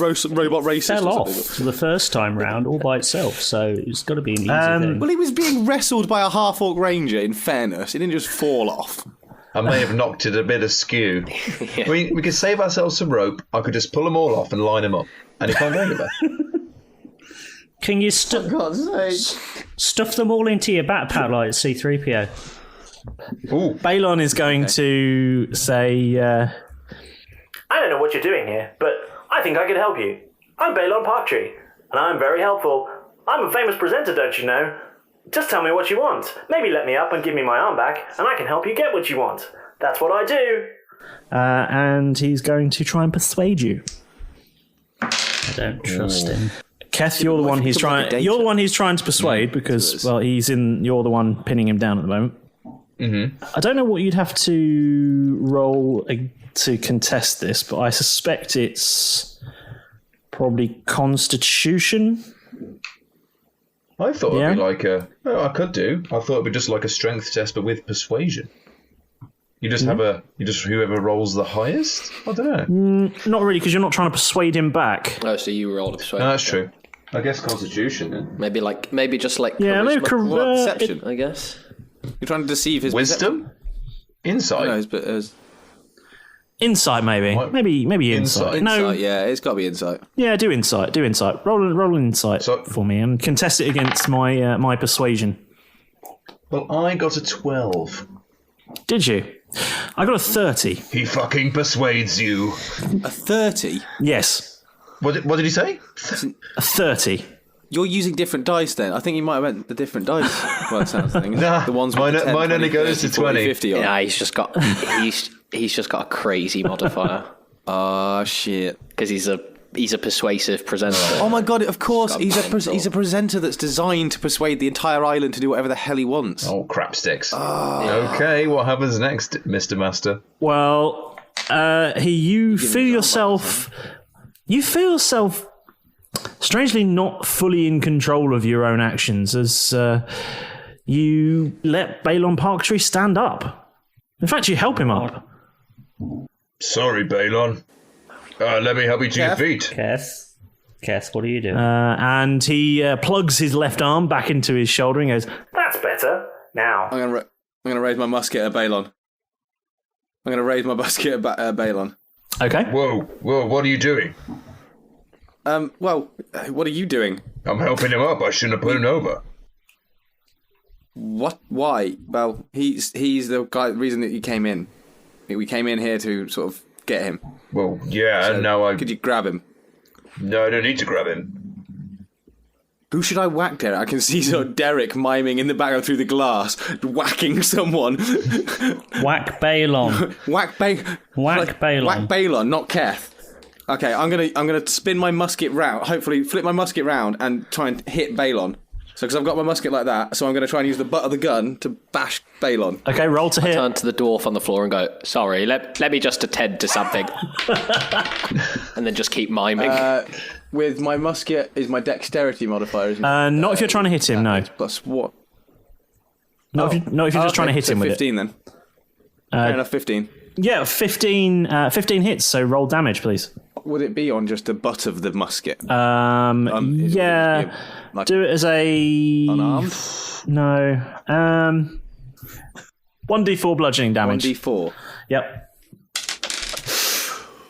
racist. fell or off something. the first time round all by itself, so it's got to be an easy thing. Well, he was being wrestled by a half-orc ranger, in fairness. He didn't just fall off. I may have knocked it a bit askew. We could save ourselves some rope. I could just pull them all off and line them up. And he can't go anywhere. Can you stuff them all into your backpack like C-3PO? Ooh. Baylon is going to say, I don't know what you're doing here, but I think I could help you. I'm Baylon Parktree, and I'm very helpful. I'm a famous presenter, don't you know? Just tell me what you want. Maybe let me up and give me my arm back, and I can help you get what you want. That's what I do. And he's going to try and persuade you. I don't trust him. Keth, you're the one he's trying. You're the one he's trying to persuade because, well, you're the one pinning him down at the moment. I don't know what you'd have to roll to contest this, but I suspect it's probably Constitution. I thought it'd be like I could do. I thought it'd be just like a strength test, but with persuasion. You just have whoever rolls the highest. I don't know. Not really, because you're not trying to persuade him back. Oh, so you rolled a persuasion. No, that's true. I guess Constitution then. Maybe just like Perception, I guess. You're trying to deceive his Wisdom, insight. No, Insight, maybe. Maybe insight. No, insight, yeah, it's got to be insight. Yeah, do insight. Roll an insight for me and contest it against my my persuasion. Well, I got a 12. Did you? I got a 30. He fucking persuades you. A 30? Yes. What did he say? A 30. You're using different dice then. I think you might have meant the different dice. Well, that sounds like nah, the ones mine, with the 10, mine 20, only goes 30, to 20. 50 on. Yeah, he's just got a crazy modifier. Oh shit! Because he's a persuasive presenter. Oh my god! Of course, he's a presenter that's designed to persuade the entire island to do whatever the hell he wants. Oh, crap sticks. Okay, what happens next, Mr. Master? Well, you feel yourself strangely not fully in control of your own actions as you let Baylon Parktree stand up. In fact, you help him up. Sorry, Baylon. Let me help you to your feet. Keth, what are you doing? And he plugs his left arm back into his shoulder and goes, "That's better. Now." I'm gonna raise my musket at Baylon. Okay. Whoa, what are you doing? Well, what are you doing? I'm helping him up. I shouldn't have put him over. What? Why? Well, he's the reason that you came in. We came in here to sort of get him. Well, yeah, so now could you grab him? No, I don't need to grab him. Who should I whack, Derek? I can see sort of Derek miming in the background through the glass, whacking someone. Whack Baylon. Whack Baylon. Whack Baylon, not Keth. Okay, I'm gonna spin my musket round. Hopefully, flip my musket round and try and hit Baylon. So, because I've got my musket like that, so I'm going to try and use the butt of the gun to bash Baylon. Okay, roll to hit. I turn to the dwarf on the floor and go, "Sorry, let me just attend to something," and then just keep miming. With my musket, is my dexterity modifier? Not if you're trying to hit him. No. Plus what? Not if you're just trying to hit him with 15 then. Fair enough, 15. Yeah, 15 hits. So roll damage, please. Would it be on just the butt of the musket? Yeah. Like do it as a unarmed. No. 1d4 bludgeoning damage. 1d4. Yep.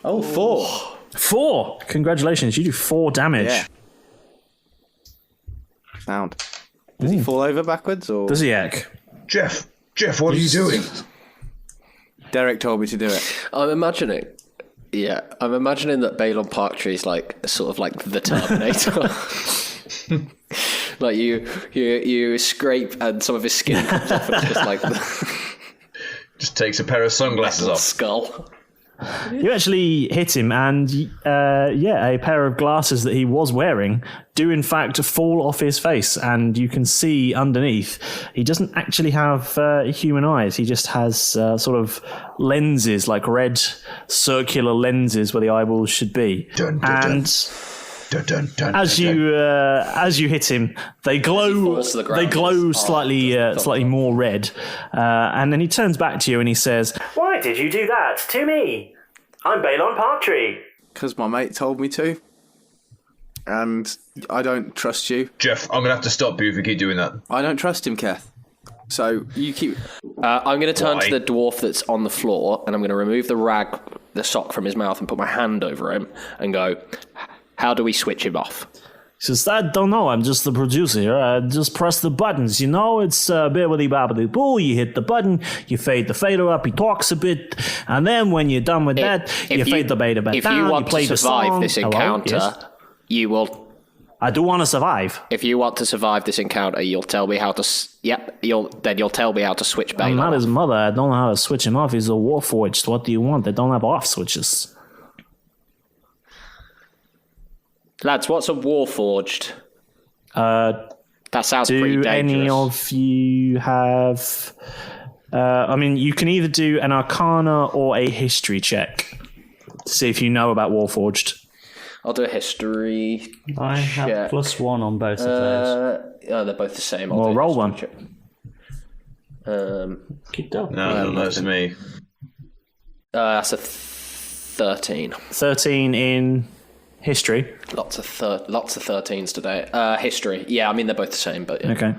Oh, 4. 4. Congratulations, you do 4 damage. Yeah. Sound. Does he fall over backwards or? Does he, Ek? Jeff, what are you doing? Derek told me to do it. I'm imagining that Baylon Parktree is sort of like the Terminator. Like you scrape and some of his skin comes off and it's just like just takes a pair of sunglasses off. Skull. You actually hit him, and a pair of glasses that he was wearing do in fact fall off his face, and you can see underneath he doesn't actually have human eyes. He just has sort of lenses, like red circular lenses where the eyeballs should be. As you hit him, they glow slightly more red, and then he turns back to you and he says, "Why did you do that to me? I'm Baylon Parktree." Because my mate told me to, and I don't trust you. Jeff, I'm gonna have to stop you if you keep doing that. I don't trust him, Keth. So you keep. I'm going to turn to the dwarf that's on the floor, and I'm going to remove the sock from his mouth, and put my hand over him and go, "How do we switch him off?" He says, "I don't know. I'm just the producer. I just press the buttons. You know, it's bibbidi bobbidi boo. You hit the button, you fade the fader up. He talks a bit, and then when you're done with that, you fade the beta back down. If you want play to survive this encounter, Yes? you will. I do want to survive. If you want to survive this encounter, you'll tell me how to. You'll tell me how to switch Baylon. I'm not off. his mother. I don't know how to switch him off. He's a warforged. What do you want? They don't have off switches." Lads, what's a warforged? That sounds pretty Do dangerous. any of you have I mean, you can either do an Arcana or a History check to see if you know about Warforged. I'll do a History I have +1 on both of those. Oh, they're both the same. Well, roll one. No, that's me. That's a 13. 13 in History. Lots of 13s today. History. Yeah, I mean, they're both the same, but yeah. Okay.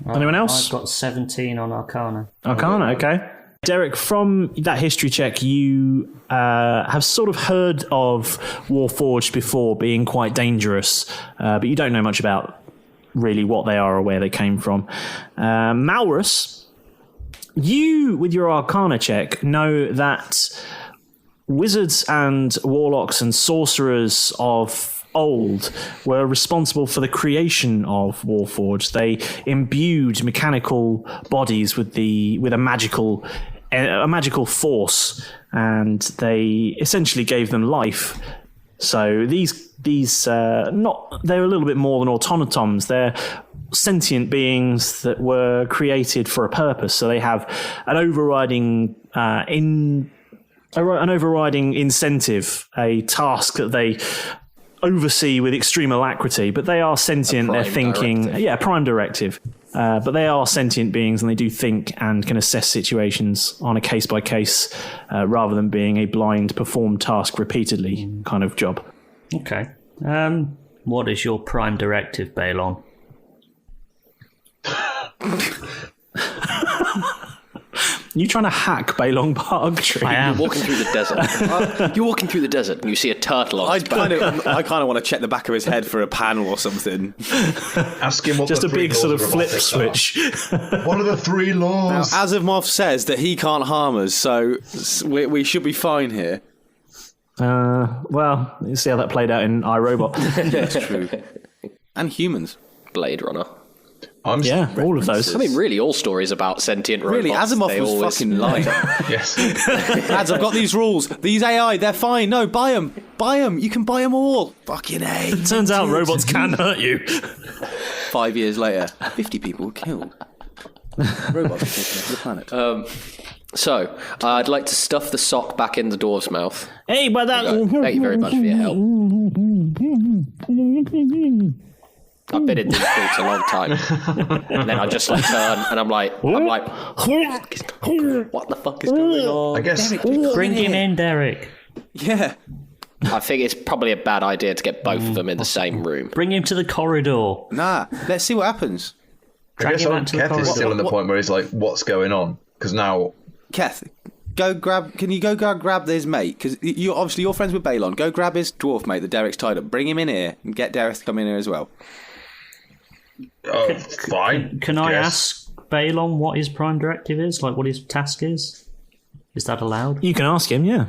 Anyone else? I've got 17 on Arcana. Arcana, okay. Derek, from that history check, you have sort of heard of Warforged before being quite dangerous, but you don't know much about really what they are or where they came from. Malrus, you, with your Arcana check, know that wizards and warlocks and sorcerers of old were responsible for the creation of Warforged. They imbued mechanical bodies with a magical force, and they essentially gave them life. So they're a little bit more than automatons. They're sentient beings that were created for a purpose. So they have an overriding incentive, a task that they oversee with extreme alacrity, but they are sentient. They're thinking, prime directive. But they are sentient beings, and they do think and can assess situations on a case by case, rather than being a blind perform task repeatedly kind of job. Okay. What is your prime directive, Baylon? You trying to hack Baylon Parktree? I am. You're walking through the desert. You're walking through the desert, and you see a turtle on its back. I kind of want to check the back of his head for a panel or something. Ask him what just the a three big laws sort of of flip robotics switch. What are the 3 laws? Now, Asimov says that he can't harm us, so we should be fine here. Well, you see how that played out in iRobot. That's true. And humans. Blade Runner. All of those. I mean, really, all stories about sentient robots. Really, Asimov was fucking lying. Yes. Lads, I've got these rules. These AI, they're fine. No, buy them. Buy them. You can buy them all. Fucking A. It turns out robots can hurt you. 5 years later, 50 people were killed. Robots are taking over the planet. So, I'd like to stuff the sock back in the dwarf's mouth. Hey, but that... Thank you very much for your help. I've been in these boots a long time. And then I just turn and I'm like, what the fuck is going on? I guess. Bring him in, Derek. Yeah. I think it's probably a bad idea to get both of them in the same room. Bring him to the corridor. Nah, let's see what happens. I guess Keth is still in the point where he's like, what's going on? Because now... Keth, can you go grab his mate? Because you're friends with Baylon. Go grab his dwarf mate that Derek's tied up. Bring him in here and get Derek to come in here as well. Oh, fine. Can I ask Baylon what his prime directive is? Like what his task is? Is that allowed? You can ask him, yeah.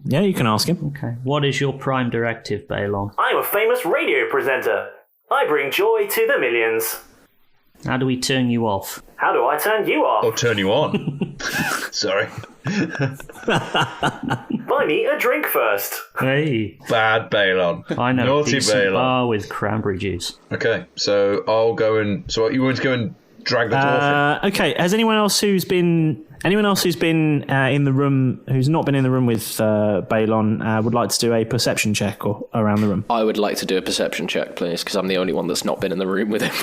Yeah, you can ask him. Okay. What is your prime directive, Baylon? I'm a famous radio presenter. I bring joy to the millions. How do we turn you off? How do I turn you off? Or turn you on. Sorry. Buy me a drink first. Hey. Bad Baylon. I know. Naughty decent Baylon. bar with cranberry juice. Okay, so I'll go and... So you want to go and drag the dwarf in? Okay, has anyone else who's been in the room, who's not been in the room with Baylon, would like to do a perception check or around the room? I would like to do a perception check, please, because I'm the only one that's not been in the room with him.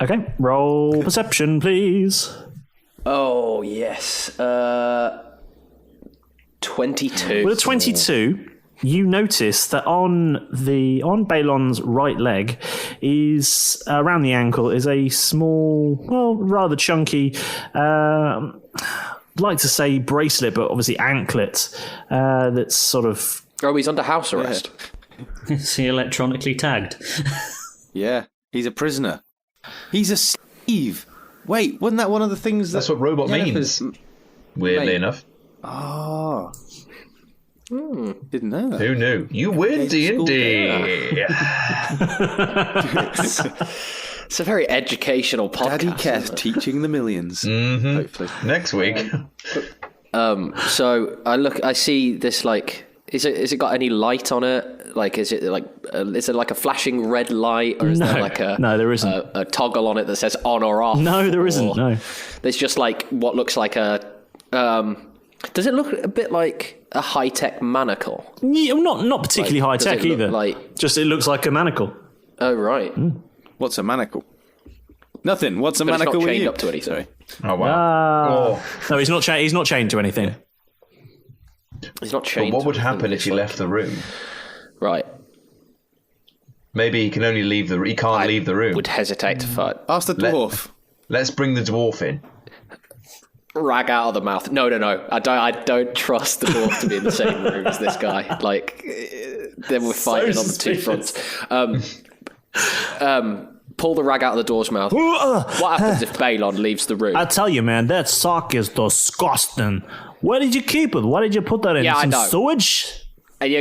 Okay, roll perception, please. Oh, yes. 22. With a 22, you notice that on Baylon's right leg is, around the ankle, is a small, well, rather chunky, I'd like to say bracelet, but obviously anklet, that's sort of... Oh, he's under house arrest. Yeah. Is he electronically tagged? Yeah, he's a prisoner. He's a slave. Wait, wasn't that one of the things That's what robot means. Weirdly enough. Oh. Didn't know that. Who knew? You win, D&D. It's a very educational podcast. Daddy Keth teaching the millions. Mm-hmm. Hopefully. Next week. So I see this, like, is it got any light on it? like, is it like a flashing red light, or is there like there isn't a toggle on it that says on or off? No, there isn't. No, there's just like what looks like a. Does it look a bit like a high-tech manacle? Yeah, not particularly high-tech either. Just it looks like a manacle. Oh right. What's a manacle? Nothing. What's a manacle? It's not chained up to anything. Sorry. Oh wow. No, he's not. He's not chained to anything. He's not chained. But what would happen if he left the room? Right. Maybe he can only leave the. He can't leave the room. Would hesitate to fight. Ask the dwarf. Let's bring the dwarf in. Rag out of the mouth. No. I don't trust the dwarf to be in the same room as this guy. Like, then we're fighting on the two fronts. Pull the rag out of the dwarf's mouth. What happens if Baylon leaves the room? I tell you, man, that sock is disgusting. Where did you keep it? Why did you put that in? Some sewage? And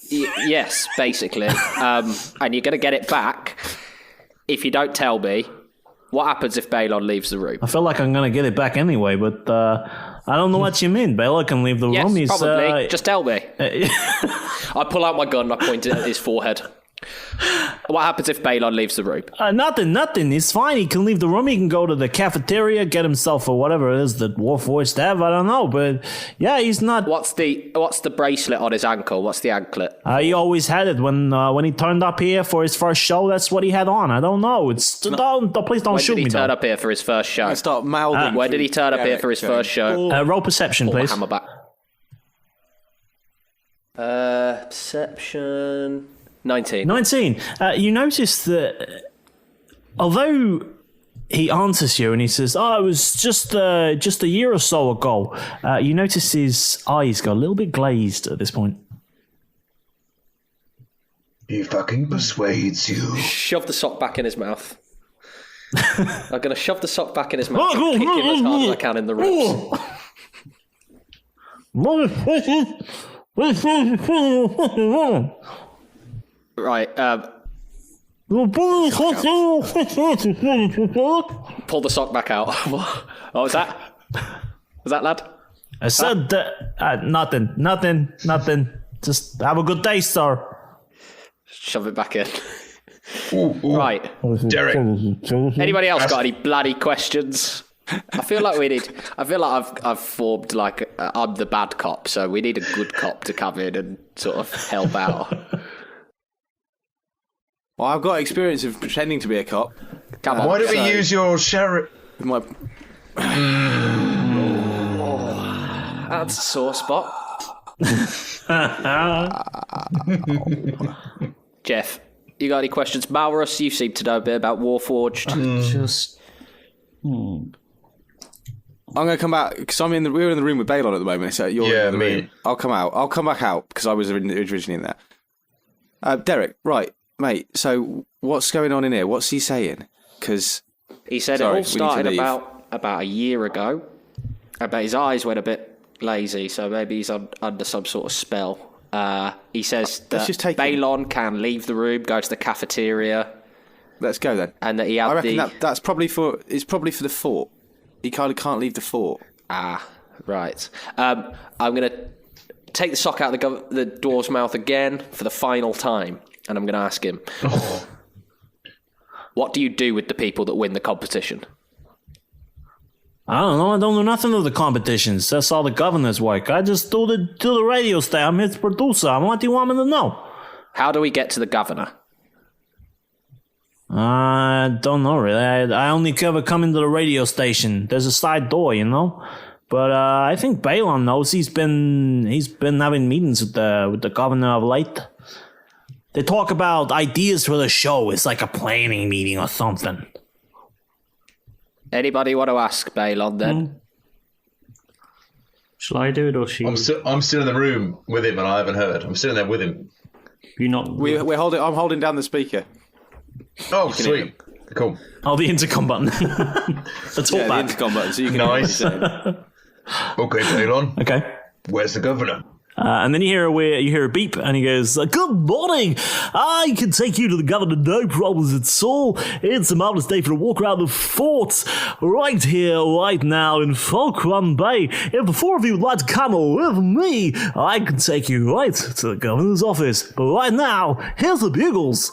yes, basically. And you're going to get it back if you don't tell me. What happens if Baylon leaves the room? I feel like I'm going to get it back anyway, but I don't know what you mean. Baylon can leave the room. Yes, probably. Just tell me. I pull out my gun and I point it at his forehead. What happens if Baylon leaves the room? Nothing. It's fine. He can leave the room. He can go to the cafeteria, get himself or whatever it is that dwarf voice to have. I don't know, but yeah, he's not. What's the bracelet on his ankle? What's the anklet? He always had it when he turned up here for his first show. That's what he had on. I don't know. Please don't shoot me. When did he turn up here for his first show? I start mouthing. When did he turn up here for his first show? Roll perception, please. Hammer back. Perception. 19. You notice that although he answers you and he says, it was just a year or so ago, you notice his eyes go a little bit glazed at this point. He fucking persuades you. Shove the sock back in his mouth. I'm going to shove the sock back in his mouth and kick him as hard as I can in the ribs. Right. Pull the sock back out. What was that? Was that, lad? I said nothing. Just have a good day, sir. Shove it back in. Ooh. Right. Derek. Anybody else got any bloody questions? I feel like I've formed like I'm the bad cop, so we need a good cop to come in and sort of help out. Well, I've got experience of pretending to be a cop. Come on. Why don't we use your sheriff? That's a sore spot. Jeff, you got any questions? Malrus, you seem to know a bit about Warforged. I'm going to come back because we're in the room with Baylon at the moment. So you're in the room. I'll come out. I'll come back out because I was originally in there. Derek, right, mate. So what's going on in here? What's he saying? Because he said it all started about a year ago. I bet his eyes went a bit lazy, so maybe he's under some sort of spell. He says that Baylon can leave the room, go to the cafeteria. Let's go then. And that he had I reckon that's probably for the fort. He kind of can't leave the fort. Right. I'm going to take the sock out of the dwarf's mouth again for the final time, and I'm going to ask him, what do you do with the people that win the competition? I don't know. I don't know nothing of the competitions. That's all the governor's work. I just do the radio station. I'm his producer. What do you want me to know? How do we get to the governor? I don't know, really. I only ever come into the radio station. There's a side door, you know? But I think Baylon knows. He's been having meetings with the governor of late. They talk about ideas for the show. It's like a planning meeting or something. Anybody want to ask Baylon then? Shall I do it or she? I'm still in the room with him, and I haven't heard. I'm sitting there with him. You're not. We're holding. I'm holding down the speaker. Oh, sweet, cool. Oh, the intercom button. The talkback. The intercom button, so you can. Nice. Okay, Baylon. Okay. Where's the governor? And then you hear a beep, and he goes, "Good morning. I can take you to the governor, no problems at all. It's a marvelous day for a walk around the fort, right here, right now in Falkland Bay. If the four of you would like to come with me, I can take you right to the governor's office. But right now, here's the bugles."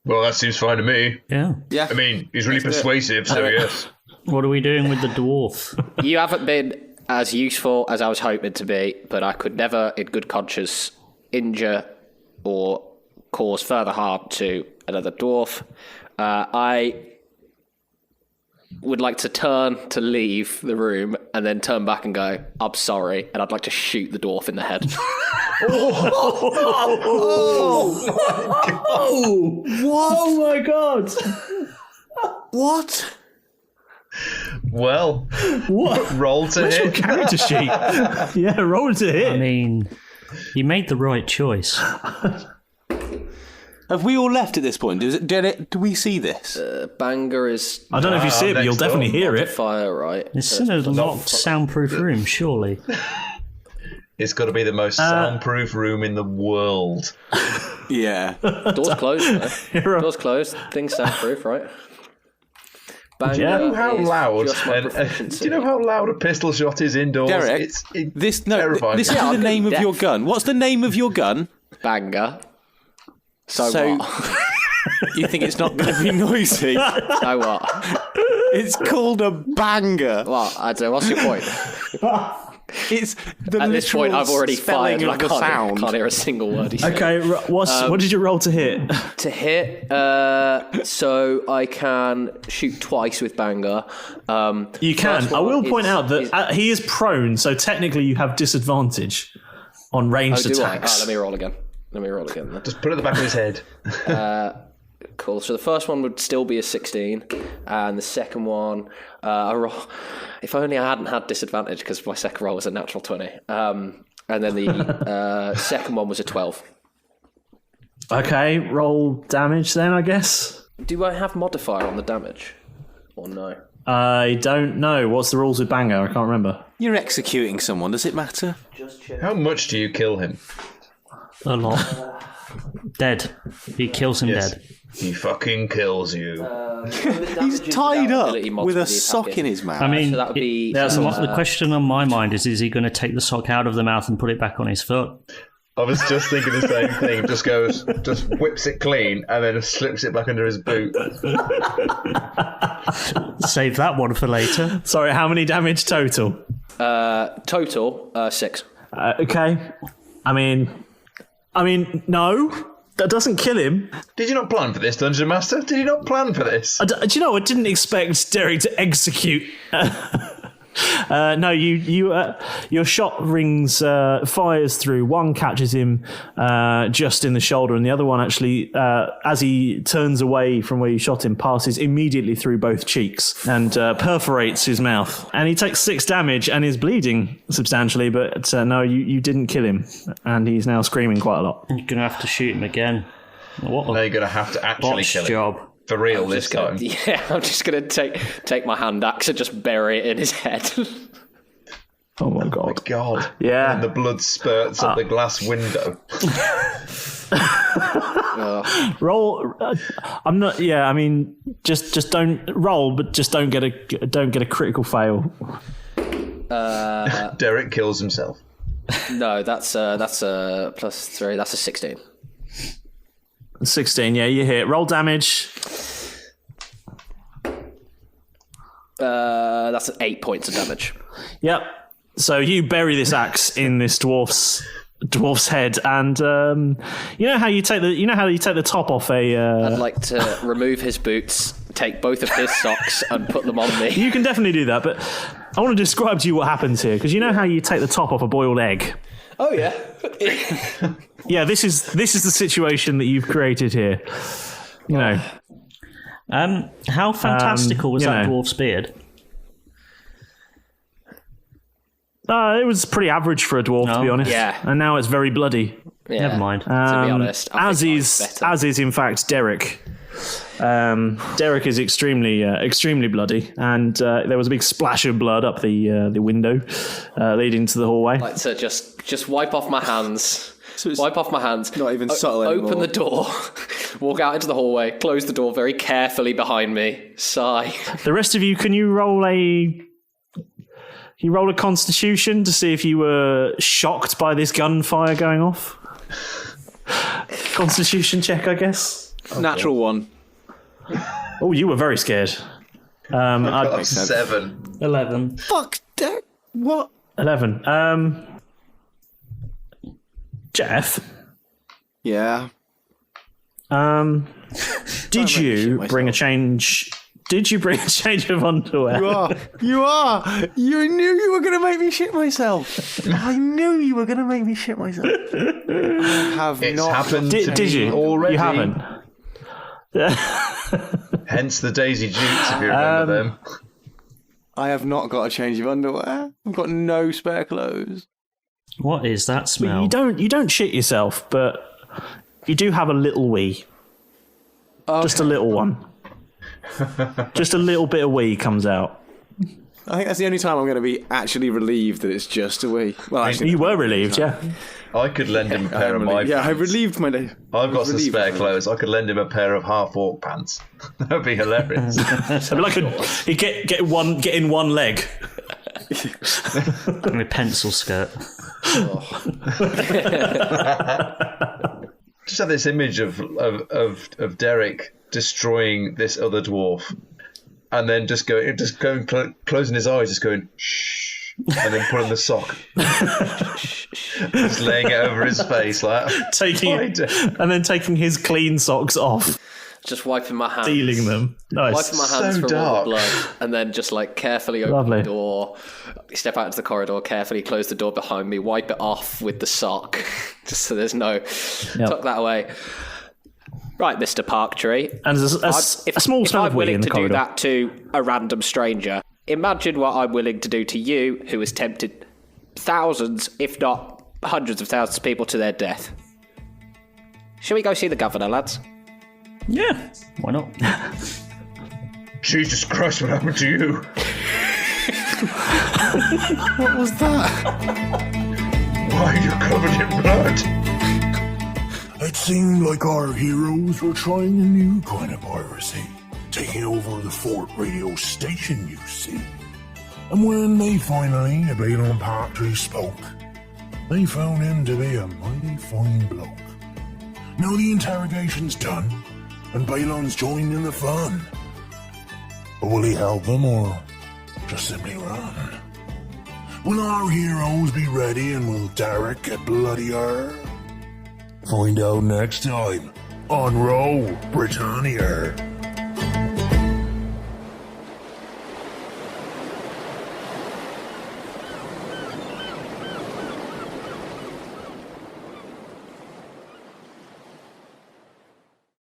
Well, that seems fine to me. Yeah. I mean, he's really persuasive, so yes. What are we doing with the dwarf? You haven't been as useful as I was hoping to be, but I could never, in good conscience, injure or cause further harm to another dwarf. I would like to turn to leave the room and then turn back and go, "I'm sorry," and I'd like to shoot the dwarf in the head. Oh my god! What? Well, What? roll to Where's your hit. character sheet? Yeah, roll to hit. I mean, you made the right choice. Have we all left at this point? Do we see this? Banger is I don't know if you see it, but you'll next definitely door. hear it. fire, right? It's in a locked, soundproof room, surely. It's got to be the most soundproof room in the world. Yeah. Door's closed, though. Door's closed. Things soundproof, right? Banger Do you know how is loud? just my Do proficiency. you know how loud a pistol shot is indoors? Derek, It's terrifying. terrifying. Listen to the name of deaf. your gun. What's the name of your gun? Banger. So what? You think it's not going to be noisy? So what? It's called a banger. What? I don't know. What's your point? It's the At this point, I've already spelling fired. of I the sound. can't hear a single word he said. Okay, what did you roll to hit? To hit, so I can shoot twice with Banger. You can. First I will one point is- out that he is prone, so technically you have disadvantage on ranged do I? attacks. Let me roll again. Then. Just put it at the back of his head. Cool. So the first one would still be a 16, and the second one, if only I hadn't had disadvantage because my second roll was a natural 20. And then the second one was a 12. Okay, roll damage then, I guess. Do I have modifier on the damage, or no? I don't know. What's the rules with Banger? I can't remember. You're executing someone. Does it matter? How much do you kill him? A lot. Dead. He kills him dead. He fucking kills you. He's tied up ability mods with for a the sock attacking. in his mouth. I mean, So that would be the question on my mind is he going to take the sock out of the mouth and put it back on his foot? I was just thinking the same thing. Just whips it clean and then slips it back under his boot. Save that one for later. Sorry, how many damage total? total 6. Okay. I mean, no. That doesn't kill him. Did you not plan for this, Dungeon Master? Did you not plan for this? Do you know, I didn't expect Derek to execute. No, your shot rings, fires through. One catches him just in the shoulder, and the other one actually, as he turns away from where you shot him, passes immediately through both cheeks and perforates his mouth. And he takes 6 damage and is bleeding substantially, but no, you didn't kill him, and he's now screaming quite a lot. You're going to have to shoot him again. What Now a you're going to have to actually botched kill him. job. For real this time. Yeah, I'm just gonna take my hand axe and just bury it in his head. Oh my god. God. Yeah. And the blood spurts up the glass window. Roll. I'm not. Yeah, I mean, just don't roll, but just don't get a critical fail. Derek kills himself. No, that's a +3. That's a 16. 16. Yeah, you hit. Roll damage. That's 8 points of damage. Yep. So you bury this axe in this dwarf's head, and you know how you take the top off a. I'd like to remove his boots, take both of his socks, and put them on me. You can definitely do that, but I want to describe to you what happens here, because you know how you take the top off a boiled egg. Oh yeah. Yeah, this is the situation that you've created here. You know. How fantastical was that know. dwarf's beard? It was pretty average for a dwarf, to be honest. Yeah. And now it's very bloody. Yeah. Never mind. To be honest, I As think is mine's better. in fact Derek. Derek is extremely bloody, and there was a big splash of blood up the window leading to the hallway. I'd like to just wipe off my hands. Wipe off my hands. Not even subtle anymore. Open the door, walk out into the hallway, close the door very carefully behind me. Sigh. The rest of you, can you roll a Constitution to see if you were shocked by this gunfire going off? Constitution check, I guess. Natural one. Oh, you were very scared. I'd got 7. 11. Fuck, Derek. What? 11. Jeff? Yeah. Did you bring a change? Did you bring a change of underwear? You are. You knew you were going to make me shit myself. I knew you were going to make me shit myself. I have It's not. happened to Did me you? already. You haven't. Hence the Daisy Dukes, if you remember them. I have not got a change of underwear. I've got no spare clothes. What is that smell? You don't shit yourself, but you do have a little wee. Okay. Just a little one. Just a little bit of wee comes out. I think that's the only time I'm going to be actually relieved that it's just a wee. Well, actually, You were relieved, yeah. I could lend him a pair of my Yeah, I pants. relieved my day. I've got some spare clothes. I could lend him a pair of half-orc pants. That would be hilarious. It'd be like he'd get in one leg. A pencil skirt. Just have this image of Derek destroying this other dwarf, and then just going closing his eyes, just going shh, and then putting the sock, just laying it over his face, like and then taking his clean socks off, Just wiping my hands. stealing them. Nice. Wiping my hands So from all dark. the blood, and then just like carefully open Lovely. the door, step out into the corridor, carefully close the door behind me, wipe it off with the sock, just so there's no tuck that away. Right, Mr. Parktree. And there's a small if smell I'm of wee willing in the to corridor. do that to a random stranger, imagine what I'm willing to do to you, who has tempted thousands, if not hundreds of thousands of people to their death. Shall we go see the governor, lads? Yeah, why not? Jesus Christ, what happened to you? What was that? Why are you covered in blood? It seemed like our heroes were trying a new kind of piracy, taking over the fort radio station, you see. And when they finally, Baylon Parktree spoke, they found him to be a mighty fine bloke. Now the interrogation's done, and Baylon's joined in the fun. But will he help them, or just simply run? Will our heroes be ready, and will Derek get bloodier? Find out next time on Roll Britannia.